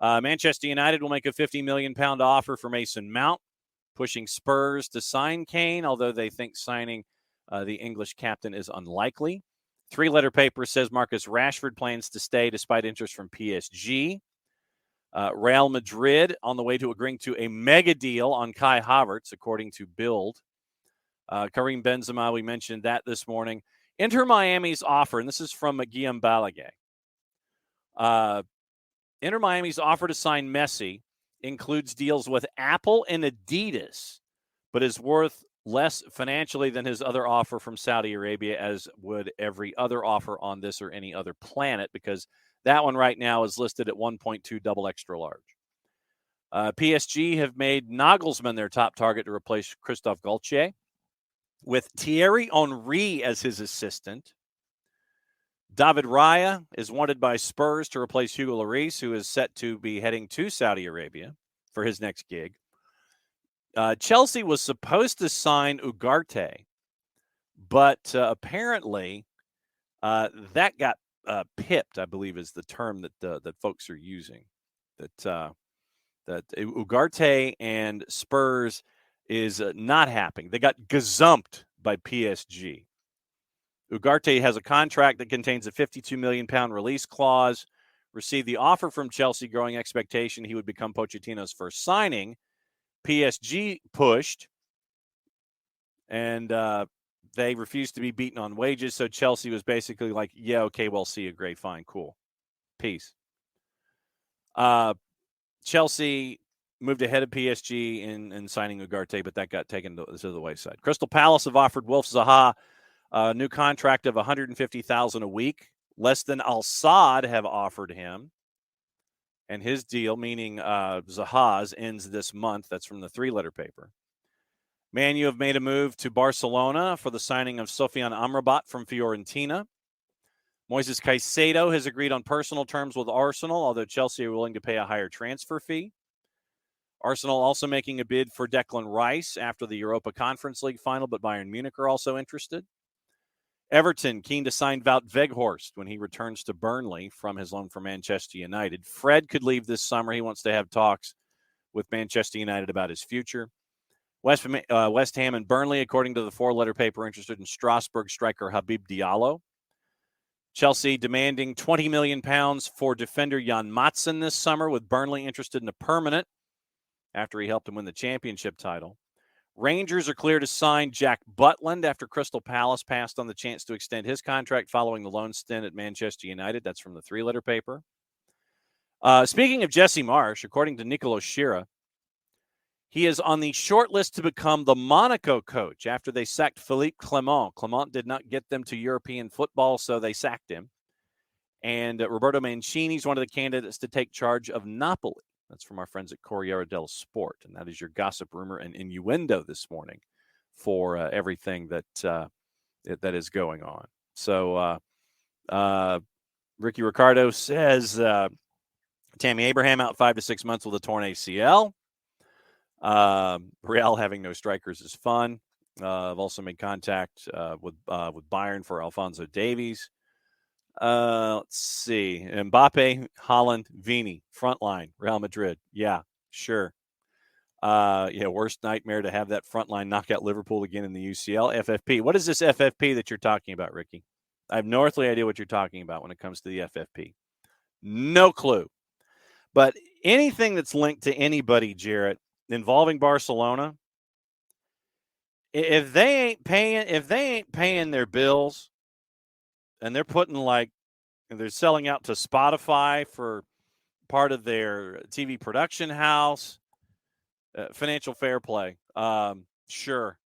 Manchester United will make a £50 million offer for Mason Mount, pushing Spurs to sign Kane, although they think signing the English captain is unlikely. Three-letter paper says Marcus Rashford plans to stay despite interest from PSG. Real Madrid on the way to agreeing to a mega deal on Kai Havertz, according to Bild. Karim Benzema, we mentioned that this morning. Inter Miami's offer, and this is from Guillaume Balaguer. Inter Miami's offer to sign Messi includes deals with Apple and Adidas, but is worth less financially than his other offer from Saudi Arabia, as would every other offer on this or any other planet, because that one right now is listed at 1.2 double extra large. PSG have made Nagelsmann their top target to replace Christophe Galtier, with Thierry Henry as his assistant. David Raya is wanted by Spurs to replace Hugo Lloris, who is set to be heading to Saudi Arabia for his next gig. Chelsea was supposed to sign Ugarte, but apparently that got pipped, I believe is the term that folks are using. That Ugarte and Spurs is not happening. They got gazumped by PSG. Ugarte has a contract that contains a £52 million release clause, received the offer from Chelsea, growing expectation he would become Pochettino's first signing. PSG pushed, and they refused to be beaten on wages, so Chelsea was basically like, yeah, okay, well, see you, great, fine, cool. Peace. Chelsea moved ahead of PSG in signing Ugarte, but that got taken to the wayside. Crystal Palace have offered Wolf Zaha a new contract of $150,000 a week, less than Al Sadd have offered him. And his deal, meaning Zaha's, ends this month. That's from the three-letter paper. Man U have made a move to Barcelona for the signing of Sofiane Amrabat from Fiorentina. Moises Caicedo has agreed on personal terms with Arsenal, although Chelsea are willing to pay a higher transfer fee. Arsenal also making a bid for Declan Rice after the Europa Conference League final, but Bayern Munich are also interested. Everton keen to sign Wout Weghorst when he returns to Burnley from his loan from Manchester United. Fred could leave this summer. He wants to have talks with Manchester United about his future. West Ham and Burnley, according to the four-letter paper, interested in Strasbourg striker Habib Diallo. Chelsea demanding £20 million for defender Jan Matson this summer, with Burnley interested in a permanent after he helped him win the championship title. Rangers are clear to sign Jack Butland after Crystal Palace passed on the chance to extend his contract following the loan stint at Manchester United. That's from the three-letter paper. Speaking of Jesse Marsch, according to Nicolo Schira, he is on the short list to become the Monaco coach after they sacked Philippe Clement. Clement did not get them to European football, so they sacked him. And Roberto Mancini is one of the candidates to take charge of Napoli. That's from our friends at Corriere dello Sport. And that is your gossip, rumor, and innuendo this morning for everything that that is going on. So Ricky Ricardo says Tammy Abraham out 5 to 6 months with a torn ACL. Real having no strikers is fun. I've also made contact with Bayern for Alphonso Davies. Let's see. Mbappe, Haaland, Vini, front line, Real Madrid. Yeah, sure. Worst nightmare to have that front line knock out Liverpool again in the UCL. FFP. What is this FFP that you're talking about, Ricky? I have no earthly idea what you're talking about when it comes to the FFP. No clue. But anything that's linked to anybody, Jarrett, involving Barcelona, if they ain't paying their bills, and they're putting they're selling out to Spotify for part of their TV production house, financial fair play. Sure,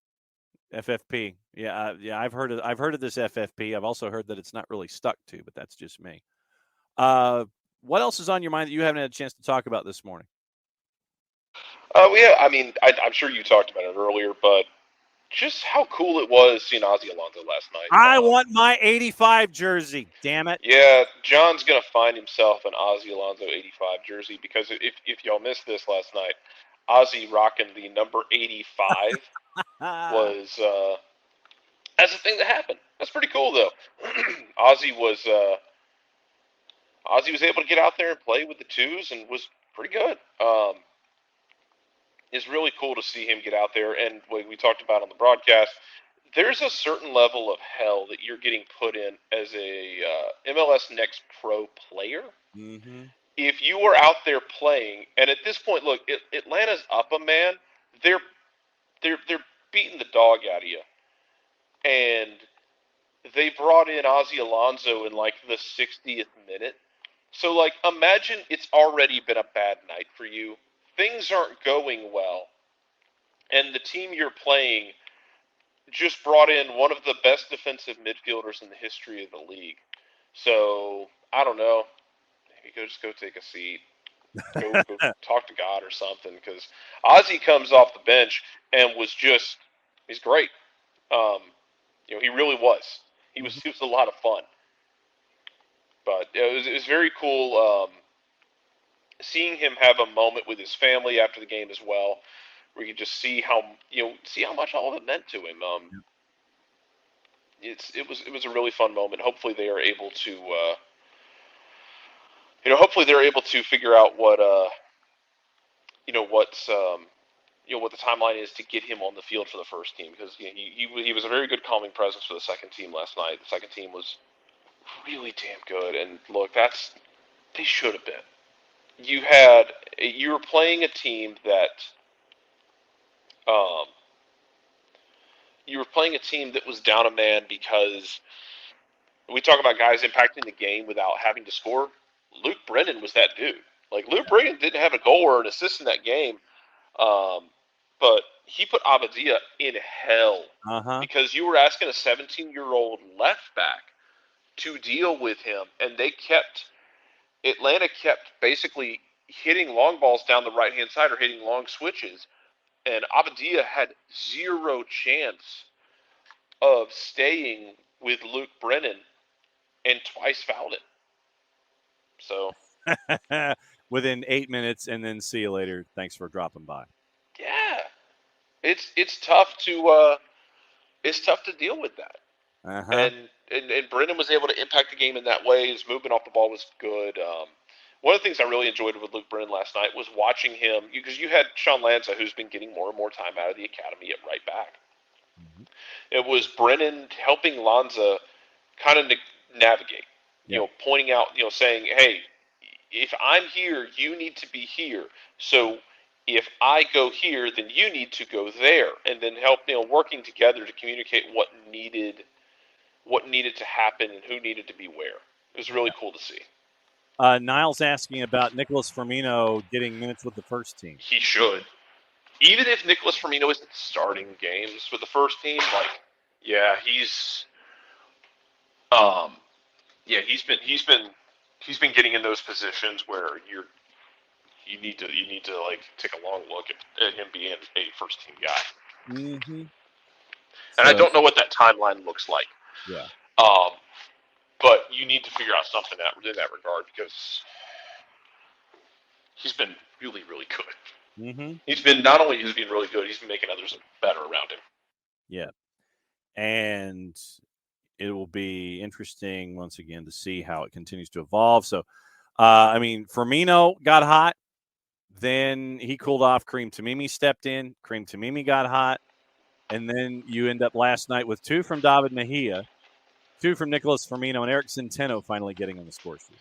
FFP. Yeah. I've heard of this FFP. I've also heard that it's not really stuck to, but that's just me. What else is on your mind that you haven't had a chance to talk about this morning? Yeah, I mean, I'm sure you talked about it earlier, but just how cool it was seeing Ozzy Alonso last night. I want my 85 jersey, damn it. Yeah, John's going to find himself an Ozzy Alonso 85 jersey because if y'all missed this last night, Ozzy rocking the number 85 was that's a thing that happened. That's pretty cool, though. Ozzy was able to get out there and play with the twos and was pretty good. It's really cool to see him get out there. And what we talked about on the broadcast, there's a certain level of hell that you're getting put in as a MLS Next Pro player. Mm-hmm. If you were out there playing, and at this point, look, Atlanta's up a man. They're beating the dog out of you, and they brought in Ozzy Alonso in like the 60th minute. So like, imagine it's already been a bad night for you. Things aren't going well, and the team you're playing just brought in one of the best defensive midfielders in the history of the league. So, I don't know. Maybe just go take a seat. Go talk to God or something. Because Ozzy comes off the bench and he's great. He really was. He was a lot of fun. But it was very cool seeing him have a moment with his family after the game as well, where you could just see how much all of it meant to him. It was a really fun moment. Hopefully they are able to figure out what what the timeline is to get him on the field for the first team, because he was a very good calming presence for the second team last night. The second team was really damn good, and look, they should have been. You were playing a team that was down a man, because we talk about guys impacting the game without having to score. Luke Brennan was that dude. Like, Luke Brennan didn't have a goal or an assist in that game, but he put Abadia in hell because you were asking a 17-year-old left back to deal with him, and Atlanta kept basically hitting long balls down the right-hand side or hitting long switches, and Abadia had zero chance of staying with Luke Brennan, and twice fouled it. So within 8 minutes, and then see you later. Thanks for dropping by. Yeah, it's tough to deal with that. And Brennan was able to impact the game in that way. His movement off the ball was good. One of the things I really enjoyed with Luke Brennan last night was watching him, because you had Sean Lanza, who's been getting more and more time out of the academy at right back. Mm-hmm. It was Brennan helping Lanza kind of navigate, pointing out, saying, hey, if I'm here, you need to be here. So if I go here, then you need to go there, and then help, working together to communicate what needed to happen and who needed to be where. It was really cool to see. Niles asking about Nicholas Firmino getting minutes with the first team. He should. Even if Nicholas Firmino isn't starting games for the first team, he's been getting in those positions where you need to take a long look at him being a first team guy. Mm-hmm. And I don't know what that timeline looks like. Yeah. But you need to figure out something in that regard because he's been really, really good. Mm-hmm. He's been not only has been really good, he's been making others better around him. Yeah. And it will be interesting once again to see how it continues to evolve. So, Firmino got hot. Then he cooled off. Kareem Tamimi stepped in. Kareem Tamimi got hot. And then you end up last night with 2 from David Mejia, 2 from Nicholas Firmino, and Eric Centeno finally getting on the score sheet.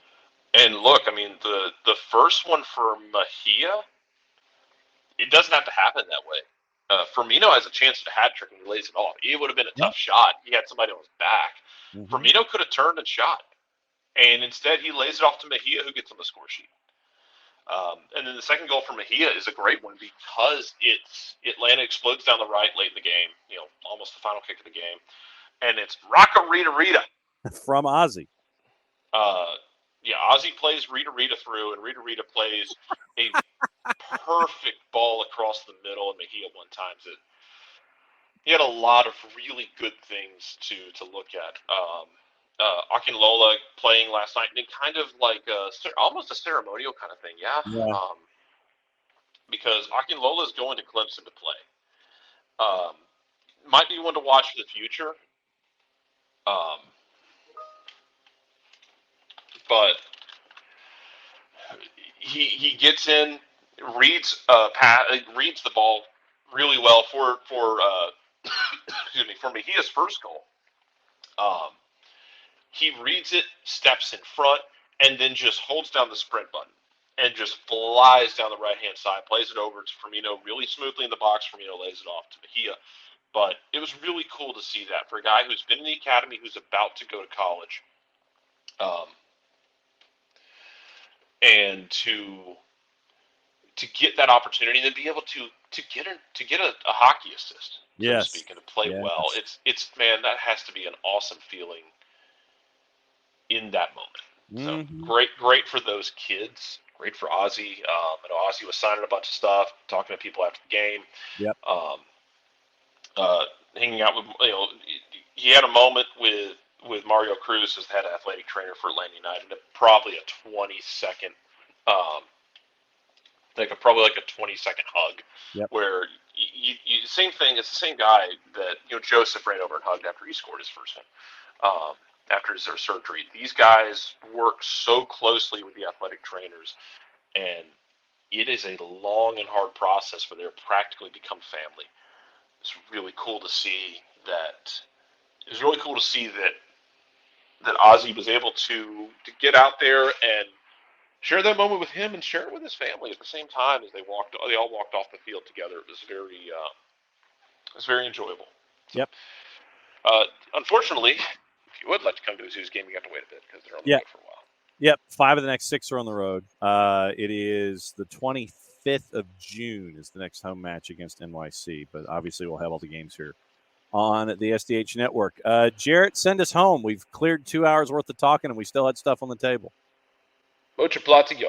And look, the first one for Mejia, it doesn't have to happen that way. Firmino has a chance at a hat trick and he lays it off. It would have been a tough shot. He had somebody on his back. Mm-hmm. Firmino could have turned and shot. And instead he lays it off to Mejia, who gets on the score sheet. And then the second goal for Mejia is a great one because Atlanta explodes down the right late in the game, almost the final kick of the game. And it's Rocca Rita Rita. From Ozzy. Ozzy plays Rita Rita through, and Rita Rita plays a perfect ball across the middle, and Mejia one-times it. He had a lot of really good things to look at. Akinlola playing last night, and kind of like almost a ceremonial kind of thing, yeah. Because Akinlola is going to Clemson to play. Might be one to watch for the future. But he gets in, reads the ball really well for for Mejia's first goal. He reads it, steps in front, and then just holds down the sprint button and just flies down the right-hand side, plays it over to Firmino really smoothly in the box. Firmino lays it off to Mejia. But it was really cool to see that for a guy who's been in the academy, who's about to go to college. And to get that opportunity and then be able to get a hockey assist, so to speak, and to play well. It's man, that has to be an awesome feeling in that moment. Mm-hmm. So great for those kids. Great for Ozzy. I know Ozzy was signing a bunch of stuff, talking to people after the game. Yep. Hanging out with he had a moment with Mario Cruz as the head athletic trainer for Atlanta United. Probably a 20-second, like a 20-second hug. Yep. Where you same thing. It's the same guy that Joseph ran over and hugged after he scored his first one. After his surgery, these guys work so closely with the athletic trainers, and it is a long and hard process where they're practically become family. It's really cool to see that. It's really cool to see that Ozzy was able to get out there and share that moment with him and share it with his family at the same time as they all walked off the field together. It was very enjoyable. Yep. Unfortunately, if you would like to come to a Zoos game, you have to wait a bit because they're on the road for a while. Yep. 5 of the next 6 are on the road. It is the 25th of June is the next home match against NYC, but obviously we'll have all the games here on the SDH network. Jarrett, send us home. We've cleared 2 hours worth of talking, and we still had stuff on the table. Mucho platico.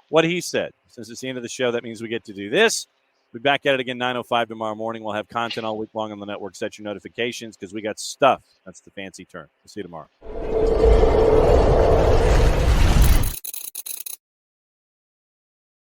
What he said. Since it's the end of the show, that means we get to do this. We'll be back at it again 9:05 tomorrow morning. We'll have content all week long on the network. Set your notifications because we got stuff. That's the fancy term. We'll see you tomorrow.